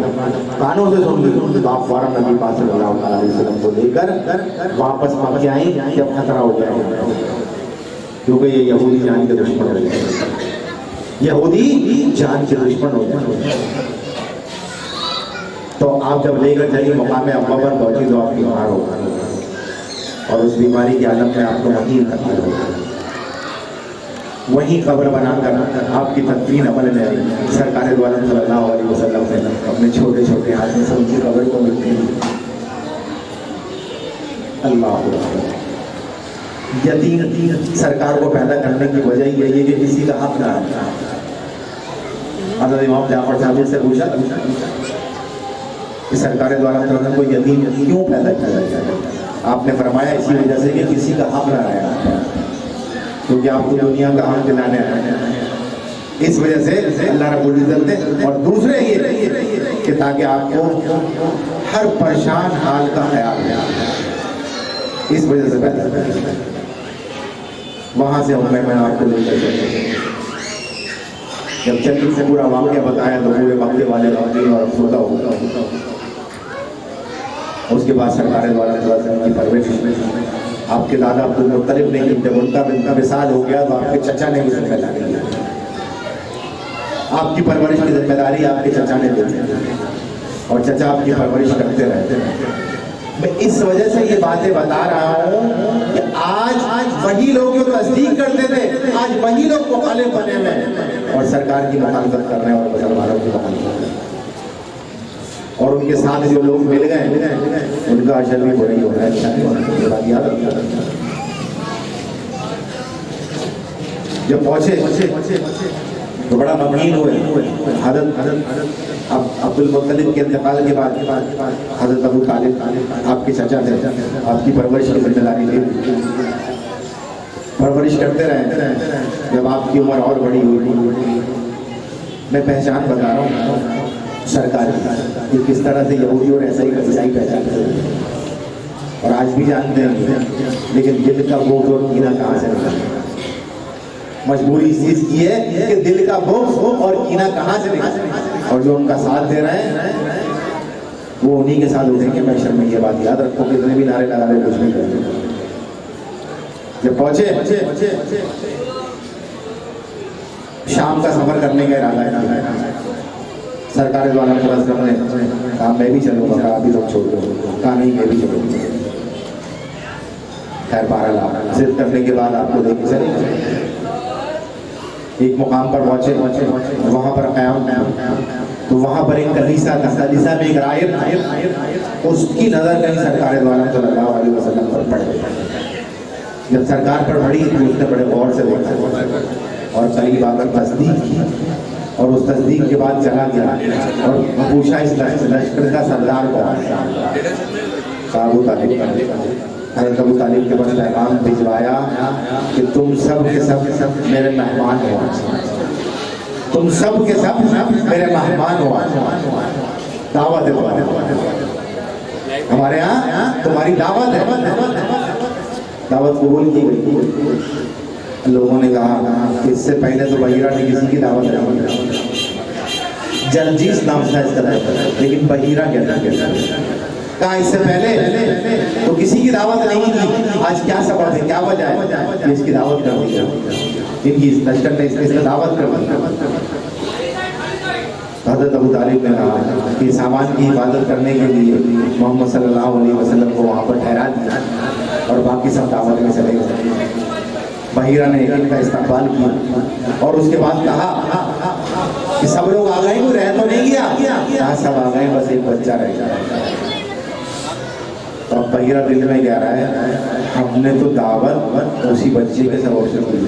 B: कानों से सुन ली, तो आप फौरन नबी पाक सल्लल्लाहु अलैहि वसल्लम को लेकर वापस मक्के आई जब खतरा हो गया, क्योंकि ये यहूदी जान के दुश्मन हो गए, यहूदी जान के दुश्मन हो गए। तो आप जब लेकर जाइए मुकाम अब्बा पर पहुंची तो आप बीमार हो गए, और उस बीमारी के आलम में आपको वहीं इंतकाल हो गया। वहीं कब्र बनाकर आपकी तदफीन अमल में सरकार द्वारा सल्लल्लाहु अलैहि वसल्लम ने अपने छोटे छोटे हाथ में से उनकी कब्र को मिलती है। अल्लाह यतीम सरकार को पैदा करने की वजह यही है कि किसी का हक ना है। हज़रत इमाम जाफर साहब से पूछा कि सरकार द्वारा को यतीम क्यों पैदा किया जाता है? आपने फरमाया इसी वजह से कि किसी का हक ना आया, क्योंकि आपको दुनिया का हक दिलाने आए, इस वजह से अल्लाह रब्बुल इज्जत ने। और दूसरे ये कि ताकि आपको हर परेशान हाल का ख्याल है, इस वजह से पैदा वहां से मैं आपको लेकर जब चंद्र से पूरा वाक्य बताया तो पूरे मक्के वाले गमगीन और अफसरदा हो गए। उसके बाद सरकार द्वारा की परवरिश आपके दादा अब्दुल मुत्तलिब ने, जब उनका विसाल हो गया तो आपके चचा ने भी जिम्मेदारी ली, आपकी परवरिश की जिम्मेदारी आपके चचा ने दी, और चचा आपकी परवरिश करते रहते। मैं इस वजह से ये बातें बता रहा हूँ कि आज वही लोग जो तस्दीक करते थे, आज वही लोग मुखालिफ बने हुए और सरकार की मुखालफत कर रहे हैं और मुसलमानों की मुखालफत कर रहे हैं, और उनके साथ जो लोग मिल गए उनका अशर भी बुरा ही हो रहा है, अच्छा नहीं हो रहा। ये बात याद रखना। जब पहुंचे तो बड़ा ममनीन हुए। हज़रत अब्दुल मुत्तलिब के इंतकाल के बाद हज़रत अबू तालिब आपके चचा थे, आपकी परवरिश की जिम्मेदारी ली, परवरिश करते रहे। जब आपकी उम्र और बड़ी हुई, मैं पहचान बता रहा हूँ सरकार की किस तरह से यहूदी और ऐसा ही ईसाई पहचान, और आज भी जानते हैं, लेकिन दिल का बोझ और कीना कहाँ से निकला? मजबूरी इस चीज की है कि दिल का बोझ और कीना कहाँ से निकला, और जो उनका साथ दे रहे हैं वो उन्हीं के साथ उठेंगे। मैशर में ये बात याद रखो, कितने भी नारे लगा रहे कुछ नहीं करेंगे। जब पहुंचे शाम का सफर करने का इरादा है, सरकार द्वारा ने कहा मैं भी चलूँगा, कहा अभी लोग छोड़ दो, कहा नहीं मैं भी चलूँगा। खैर 12 लाख जिद करने के बाद आपको देखे चले एक मुकाम पर पहुंचे, वहाँ पर क़याम, तो वहाँ पर एक कलीसा में एक राहिब, उसकी नज़र कहीं सरकार द्वारा सल्लल्लाहु अलैहि वसल्लम पर पड़ गई। जब सरकार पर पड़ी तो उसने बड़े गौर से देखा और करीब आकर तस्दीक की, और उस तस्दीक के बाद चला गया और पूछा इस लश्कर का सरदार कौन है? अबू तालिब। हज़रत अबू तालिब के पास पैगाम भिजवाया कि तुम सब के सब मेरे मेहमान हो, तुम सब के सब मेरे मेहमान हो, दावत है हमारे यहाँ, तुम्हारी दावत है। दावत कबूल की गई। लोगों ने कहा कि इससे पहले तो बहीरा ने किसी की दावत है, जलजीस नाम था इसका, लेकिन बहीरा कहता कहा इससे पहले तो किसी की दावत नहीं की, आज क्या सबब है, क्या वजह है, इसकी दावत कर दी, इनकी लश्कर ने इसकी दावत कर दी। हज़रत अबू तालिब ने कहा कि सामान की हिफाजत करने के लिए मोहम्मद सल्लल्लाहु अलैहि वसल्लम को वहाँ पर ठहरा दिया और बाकी सब दावत में चले गए। बहीरा ने इनका इस्तकबाल किया और उसके बाद कहा कि सब लोग आ गए, कोई रह तो नहीं गया? कहा सब आ गए, बस एक बच्चा रह गया। तो अब बहीरा दिल में कह रहा है हमने तो दावत उसी बच्चे के सबब से की,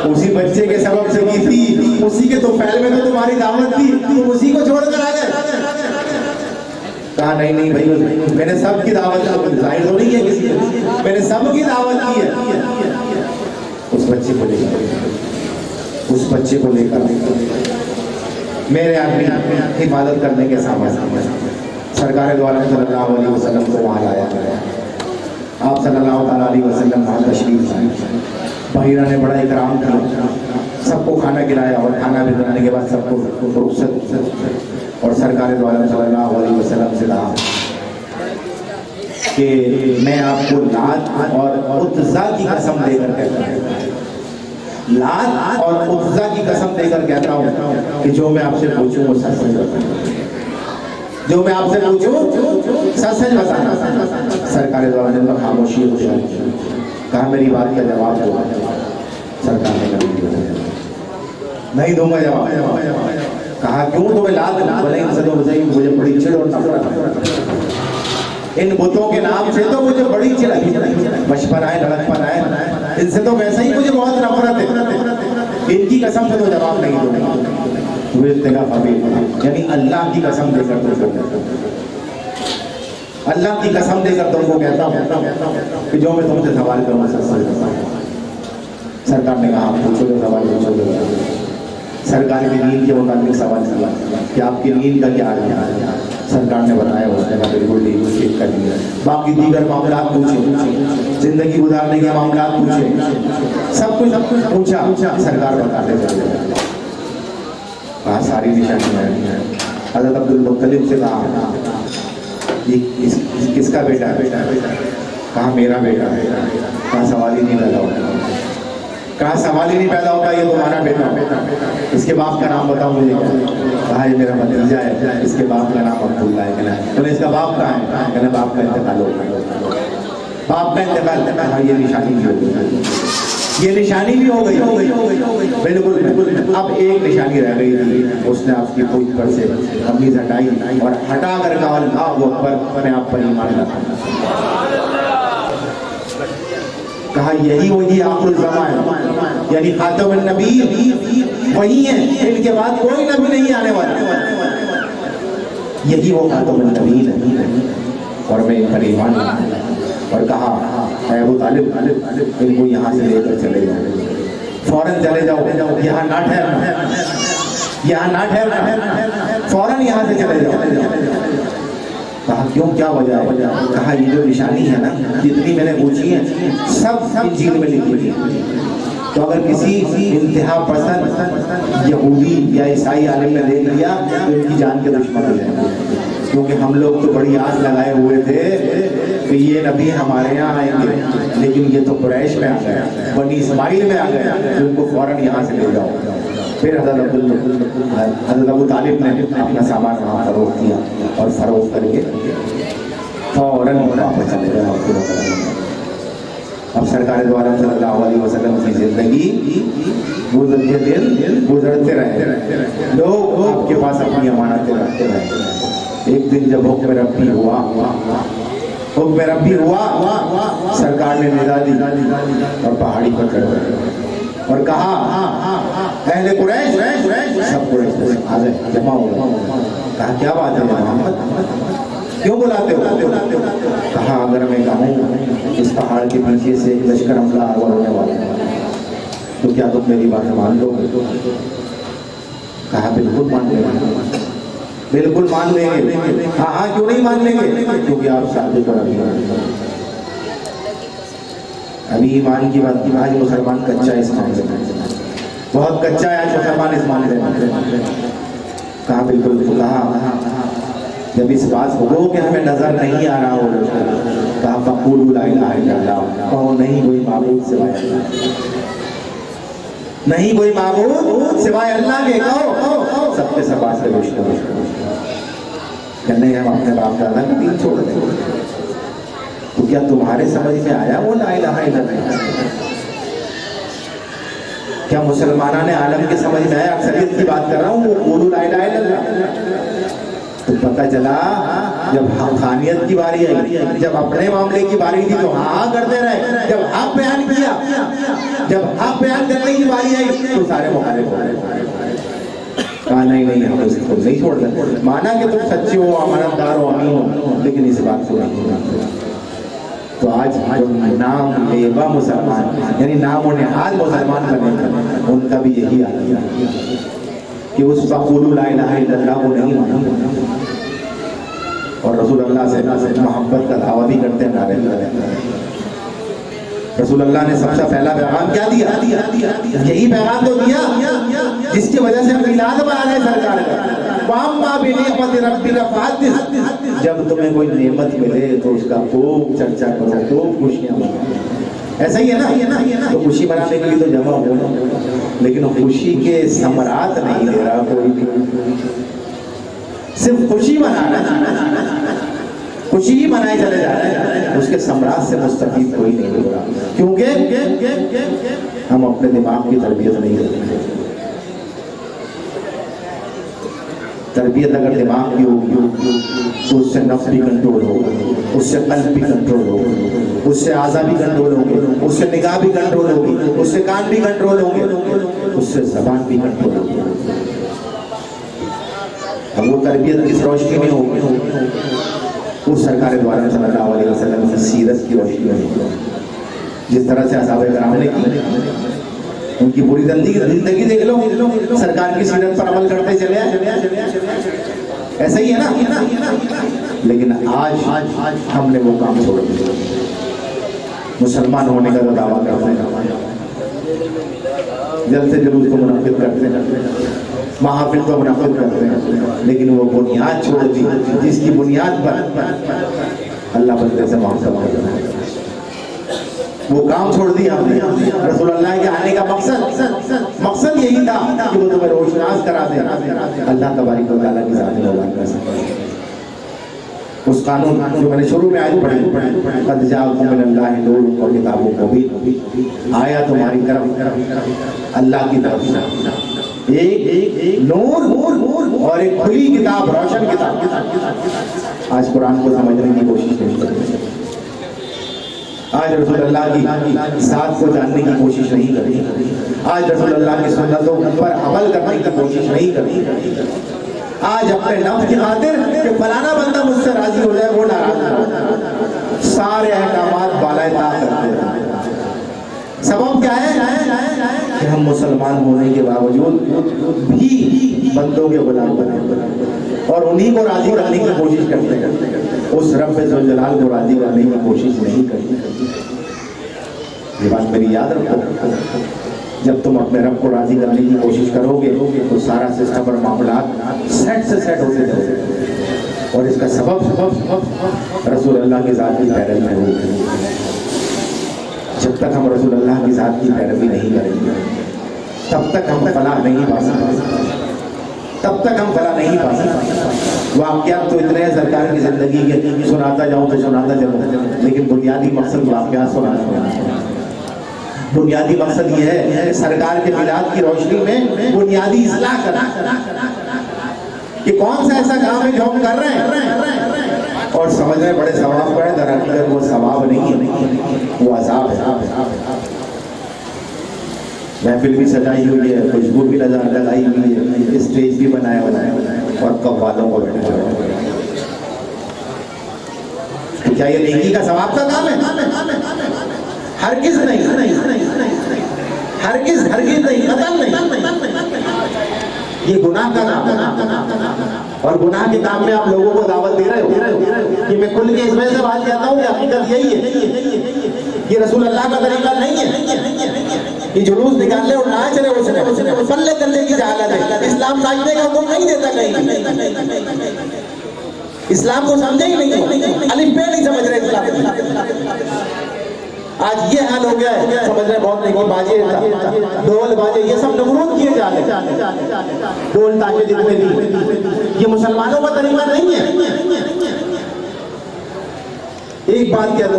B: उसी बच्चे के सबब से की थी, उसी के तो पहले में तो तुम्हारी दावत थी, तुम उसी को छोड़कर आ गए। कहा नहीं नहीं भाई, मैंने सबकी दावत जाहिर तो नहीं है किसी को, मैंने सबकी दावत की है। उस बच्चे को लेकर, उस बच्चे को लेकर मेरे आदमी हिफाजत करने के सामने सरकार द्वारा सल्लल्लाहु अलैहि वसल्लम को वहाँ लाया गया। आप सल्लल्लाहु अलैहि वसल्लम वहाँ तशरीफ लाए। बहीरा ने बड़ा इकराम किया, सबको खाना खिलाया और खाना भी बनाने के बाद सबको रुखसत और सरकार द्वारा सल्लल्लाहु अलैहि वसल्लम से कहा कि मैं आपको लात और उज़्ज़ा की कसम देकर कहता हूँ, लात और उज़्ज़ा की कसम देकर कहता हूँ कि जो मैं आपसे पूछूं वो सच सच बताना, जो मैं आपसे पूछूं सच सच बताना। सरकार द्वारा ने खामोशी कहा मेरी बात का जवाब दो। सरकार ने नहीं दूंगा जवाब। कहा क्यों? तुम्हें लात मुझे बड़ी चिढ़ और नफरत है, इन बुतों के नाम से तो मुझे बड़ी चिढ़ है, बचपन आए लड़कपन आए, इनसे तो वैसे ही मुझे बहुत नफरत है, इनकी कसम से तो जवाब नहीं दूंगा। यानी अल्लाह की कसम देकर तुमको, अल्लाह की कसम देकर तुमको कहता हूँ कि जो मैं तुमसे सवाल करूँ सच सच बताऊँ। सरकार ने कहा पूछो जो सवाल पूछो। सरकार की नींद के मुताबिक सवाल किया कि आपकी नींद का क्या हाल है? सरकार ने बताया, उसने कहा बिल्कुल ठीक कर दिया। बाकी दीगर मामला पूछे, जिंदगी गुजारने के मामला पूछे, सब कुछ पूछा, सरकार बताते चले। कहा सारी निशानियाँ हैं। हज़रत अब्दुल मुत्तलिब से कहा ये किसका बेटा है? कहा मेरा बेटा है। कहा सवाल ही नहीं पैदा होता, कहा सवाल ही नहीं पैदा होता, ये तुम्हारा बेटा, इसके बाप का नाम बताओ मुझे। कहा ये मेरा भतीजा है, इसके बाप का नाम अब्दुल्ला है। बोले इसका बाप कहाँ है? कहना बाप का इंतकाल हो गया, बाप का इंतकाल। कहा ये निशानी भी हो गई, ये निशानी भी हो गई। बिल्कुल। अब एक निशानी रह गई थी, उसने आपकी पूछ पर से कमीज हटाई और हटा कर कहा अल्लाहु अकबर, अपने आप पर ईमान रखा। कहा यही वही आखिर ज़मान है, यानी खातमुन नबी वही है, इनके बाद कोई नबी नहीं आने वाला, यही वो खातमुन नबी है और मैं इन पर ईमान रखा। और कहा अबू तालिब इनको यहाँ से लेकर चले जाओ, फौरन चले जाओ, यहाँ ना ठहरना, यहाँ ना ठहरना, फौरन यहाँ से चले जाओ। कहा क्यों, क्या वजह है? कहा ये जो निशानी है ना, जितनी मैंने पूछी है सब इंजील में लिखी थी, तो अगर किसी इंतहा पसंद यहूदी या ईसाई आलिम ने देख लिया तो इनकी जान के दुश्मन हो जाएंगे। क्योंकि हम लोग तो बड़ी आस लगाए हुए थे कि ये नबी हमारे यहाँ आएंगे, लेकिन ये तो कुरैश में आ गया, बनी इस्माइल में आ गया, तो उनको फौरन यहाँ से ले जाओ। फिर हज़रत अबू तालिब ने अपना सामान वहाँ फरोख्त किया और फरोख्त करके फौरन वापस चले गए। अब सरकार द्वारा सल्लल्लाहु अलैहि वसल्लम की जिंदगी गुजरते दिन गुजरते रहे, लोग आपके पास अपनी अमानतें रखते रहे। एक दिन जब हुक्म रब्बी हुआ, हुक्म रब्बी हुआ, सरकार ने निदा दी और पहाड़ी पर चढ़ गए और कहा अहले कुरैश, सब कुरैश आ गए, जमा हो गए। कहा क्या बात है मोहम्मद, क्यों बुलाते हो? कहा अगर मैं कहूँ इस पहाड़ के पीछे से लश्कर हमला आवर होने वाला है तो क्या तुम मेरी बात मान लोगे? कहा बिल्कुल मान लेंगे, बिल्कुल मान लेंगे। हाँ क्यों नहीं मान लेंगे? क्योंकि आप शादी पर अभी ईमान की बात की, आज मुसलमान कच्चा है इस मामले में, बहुत कच्चा है आज मुसलमान इस मामले में। कहा बिल्कुल। कहा जब इस बात को कि हमें नजर नहीं आ रहा हो, कहा फक़ूलू ला इलाहा इल्लल्लाह, कहो नहीं कोई माबूद सिवाय अल्लाह, नहीं कोई माबूद सिवाय अल्लाह के, कहो सबके सब से रोशनी। कहने हम अपने बाप दादा का दीन छोड़ दें, तो क्या तुम्हारे समझ में आया वो ला इलाहा इल्लल्लाह? क्या मुसलमाना ने आलम के समझ में आया? अक्सरियत की बात कर रहा हूँ, वो क़ूलू ला इलाहा इल्लल्लाह। तो पता चला जब हक़ानियत की बारी आई, जब अपने मामले की बारी थी तो हाँ करते रहे, जब हक बयान किया, जब हक बयान करने की बारी आई तो सारे मुखालिफ हो गए। कहा नहीं हम इसको नहीं छोड़ सकते, माना कि तुम सच्चे हो, अमानतदार हो, अमीन हो, लेकिन इस बात को नहीं मानते। तो आज नाम लेवा मुसलमान, यानी नाम निहाल मुसलमान बने, उनका भी यही हाल है कि उस क़ूलू ला इलाहा इल्लल्लाह को नहीं माना और रसूल अल्लाह से मोहब्बत का दावा भी करते हैं, नारे लगाते। रसूल अल्लाह ने सबसे पहला पैगाम क्या दिया? यही पैगाम तो दिया जिसकी वजह से मिलाद बना रहे सरकार का, वाम्मा बिनिअमति रब्बिका फहद्दिस। जब तुम्हें कोई नेमत मिले तो उसका खूब चर्चा करो, खूब खुशियां मनाओ। ऐसा ही है ना, तो खुशी मनाने के लिए तो जमा हो, लेकिन खुशी के समरात नहीं दे रहा कोई भी, सिर्फ खुशी मनाना, खुशी ही मनाए चले जा रहे हैं, उसके सम्राट से मुस्तफीद कोई नहीं हो रहा, क्योंकि हम अपने दिमाग की तरबियत नहीं करते। तरबियत अगर दिमाग की होगी तो उससे नफ्स भी कंट्रोल होगा, उससे कल्ब भी कंट्रोल होगा, उससे आज़ा भी कंट्रोल होंगे, उससे निगाह भी कंट्रोल होगी, उससे कान भी कंट्रोल होंगे, उससे ज़बान भी कंट्रोल होगी। अब वो तरबियत किस रोशनी में होगी? वो सरकार द्वारा सल्लल्लाहु अलैहि वसल्लम की सीरत की रोशनी में, जिस तरह से असहाबे किराम ने की, उनकी पूरी जिंदगी देख लो, सरकार की सीरत पर अमल करते चले आए, ऐसा ही है ना। लेकिन आज हमने वो काम छोड़ दिया, मुसलमान होने का दावा करते हैं, जल्द से जुलूस को मुनाफिक करते हैं, महाफिल को मुनाफिक करते हैं, लेकिन वो बुनियाद छोड़ दी जिसकी बुनियाद पर अल्लाह बंदे से मोहब्बत करता है, वो काम छोड़ दिया हमने। रसूल अल्लाह के आने का मकसद यही था कि वो तुम्हें रोशनास करा दे अल्लाह तबारक व तआला की ज़ात में। उस कानून जो मैंने शुरू में आज पढ़ी, क़द जाअकुम मिनल्लाहि नूरुन व किताबुम मुबीन, आया तुम्हारी तरफ अल्लाह की तरफ एक नूर और एक खुली किताब, रोशन किताब। आज कुरान को समझने की कोशिश नहीं करते, आज रसूल अल्लाह की साथ को जानने की कोशिश नहीं करती, आज रसूल अल्लाह की सुन्नतों पर अमल करने की कोशिश नहीं करती, आज अपने नफ्स की खातिर कि फलाना बंदा मुझसे राजी हो जाए वो नाराज हो, सारे अहकामात बालाए ताक करते हैं। सबब क्या है कि हम मुसलमान होने के बावजूद भी बंदों के गुलाम बने और उन्हीं को राजी करने की कोशिश करते हैं, उस रब ज़ुल जलाल को राजी करने की कोशिश नहीं करते। ये बात मेरी याद रखो, जब तुम अपने रब को राजी करने की कोशिश करोगे तो सारा सिस्टम और मामला सेट से सेट होते जाएंगे, और इसका सबब रसूल अल्लाह की ज़ात की पैरवी में होगी। जब तक हम रसूल अल्लाह की ज़ात की पैरवी नहीं करेंगे तब तक हम फलाह नहीं पा सकते, तब तक हम फलाह नहीं पा सकते। वाक़यात तो इतने हैं सरकार की ज़िंदगी के, सुनाता जाऊँ तो सुनाता जाऊँ, लेकिन बुनियादी मकसद वाक़यात सुनाना। बुनियादी मकसद ये है सरकार के मिलाद की रोशनी में बुनियादी इस्लाह करना कि कौन सा ऐसा काम है जो हम कर रहे हैं और समझ रहे बड़े सवाब पड़े, दरअसल वो सवाब नहीं है, वो अज़ाब है। महफिल भी सजाई हुई है, खुशबू भी लगाई हुई है, स्टेज भी बनाया हुआ है और कव्वालों को बैठा हुआ है। क्या ये नेकी का सवाब का काम है? हरगिज़ नहीं, हरगिज़ नहीं, कतल नहीं, ये गुनाह का काम है। और गुनाह के काम में आप लोगों को दावत दे रहे हो कि मैं खुल के इसमें से बात कहता हूँ कि हकीकत यही है, ये रसूल अल्लाह का तरीका नहीं है, ये जुलूस निकाल ले और नाच रहे उसने पल्ले तल्ले की जहालत है। इस्लाम नाचने का हुक्म नहीं देता कहीं, इस्लाम को समझे ही नहीं, अलिफ बे नहीं समझ रहे इस्लाम की। आज ये हाल हो गया है, समझ रहे बहुत नहीं कि बाजे ढोल बाजे ये सब नमरूद किए जा रहे, ढोल ताशे जितने भी, ये मुसलमानों का तरीका नहीं है। एक बात कह दो,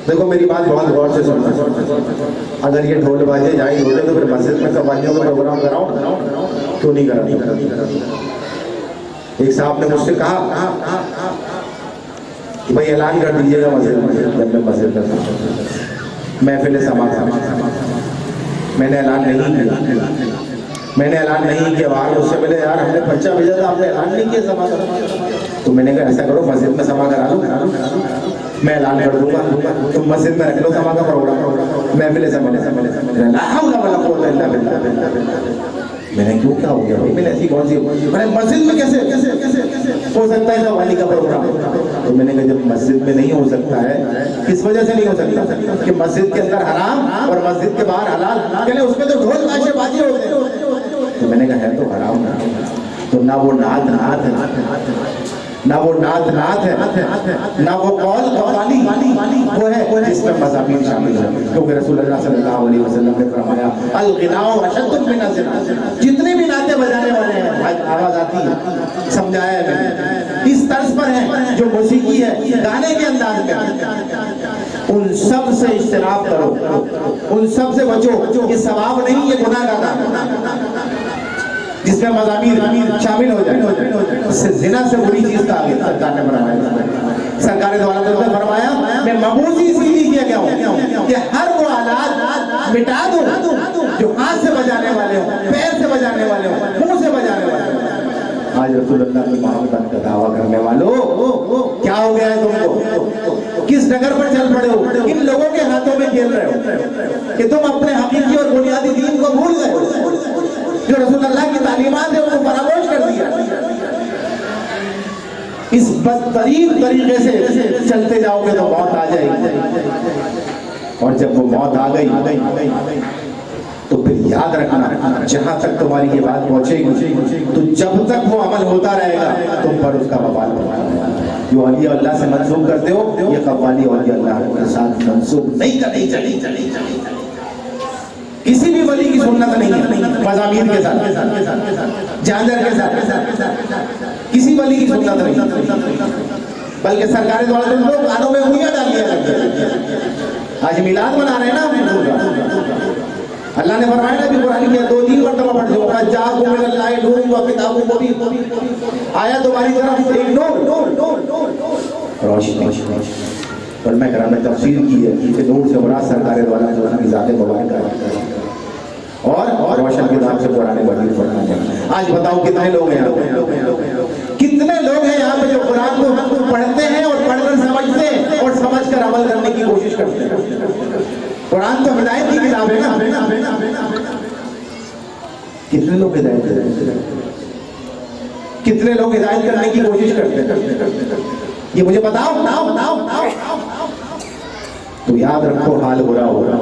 B: देखो मेरी बात बहुत गौर से सुनना, अगर ये ढोल बाजे जायज होते तो फिर मस्जिद में कव्वालियों का प्रोग्राम कराओ, क्यों नहीं करा? एक साहब ने मुझसे कहा कि भाई ऐलान कर दीजिएगा मस्जिद में, जब मैं मस्जिद में महफिल समाज, मैंने ऐलान नहीं किया, मैंने ऐलान नहीं किया। बाहर मुझसे बोले यार हमने पर्चा भेजा था, आपने ऐलान नहीं किया सभा का। तो मैंने कहा ऐसा करो मस्जिद में सभा करा लो, मैं ऐलान कर दूंगा, तुम मस्जिद में रख लो सभा का प्रोग्राम, महफिल मैंने क्यों क्या हो गया भाई, मैंने ऐसी कौन सी, मैंने मस्जिद में कैसे हो सकता है कव्वाली का प्रोग्राम? तो मैंने कहा जब मस्जिद में नहीं हो सकता है, किस वजह से नहीं हो सकता? कि मस्जिद के अंदर हराम और मस्जिद के बाहर हलाल, कहले उसमें तो ढोल ताशे बाजे होते हैं। तो मैंने कहा है तो हराम ना, तो ना वो नात नात है, ना वो नात नात है, ना वो कौल कव्वाली वो है जिसमें मज़ामीन शामिल है। क्योंकि रसूलुल्लाह सल्लल्लाहु अलैहि वसल्लम ने फरमाया अल गिनाउ अशद्दु मिन अज़िना, जितने भी नाते बजाने वाले हैं आवाज आती है, समझाया है मैंने, इस तर्ज पर है जो मौसीकी है गाने के अंदाज में, उन सब से इज्तिनाब करो, उन सब से बचो। ये सवाब नहीं, ये गुनाह का काम है जिसमें मज़ामीर शामिल हो जाए। इससे ज़िना से बुरी चीज का आगे सरकार ने फरमाया, सरकार द्वारा तो फरमाया मैं मबूसी इसलिए किया गया हूँ कि हर वो आलात मिटा दूं जो हाथ से बजाने वाले हो, पैर से बजाने वाले हो, मुंह से बजाने वाले हो। आज रसूलुल्लाह की मोहब्बत का दावा करने वालों क्या हो गया है तुमको? किस नगर पर चल पड़े हो? इन लोगों के हाथों में खेल रहे हो कि तुम अपने हकीकी और बुनियादी दीन को भूल गए हो, जो रसूलुल्लाह की तालीमात है उनको फरामोश कर दिया। इस बदतरीन तरीके से चलते जाओगे तो मौत आ जाएगी, और जब वो मौत आ गई तो फिर याद रखना जहां तक तुम्हारी ये बात पहुंचेगी तो जब तक वो अमल होता रहेगा तुम पर उसका बवाल होगा। जो अली अल्लाह से मंसूब करते हो ये कव्वाली अली अल्लाह के साथ मंसूब नहीं करनी चाहिए। किसी भी वली की सुन्नत नहीं है मज़ामीर के साथ, झांझर के साथ, किसी वली की सुन्नत नहीं, बल्कि सरकार द्वारा तो लोग कानों में उंगलियां डाल दिया करते हैं। आज मिलाद मना रहे हैं ना, अल्लाह ने फरमाया ना भी कुरान की 2-3 मरतबा पढ़ लो, जाओ मिनल्लाहि नूरुन व किताबुम मुबीन, आया तुम्हारी तरफ एक नूर रोशनी। और मैं कराने तफसीर की है कि नूर से बड़ा सरकार द्वारा जो उनकी ज़ात मुबारक है और रोशन के नाम से कुरान मजीद पढ़ना है। आज बताओ कितने लोग हैं यहाँ पे, कितने लोग हैं यहाँ पे जो कुरान को पढ़ते हैं और पढ़कर समझते हैं और समझकर अमल करने की कोशिश करते हैं। कुरान तो हिदायत की किताब है ना, कितने लोग हिदायत करते हैं, कितने लोग हिदायत करने की कोशिश करते हैं, ये मुझे बताओ। तो याद रखो हाल बुरा हो रहा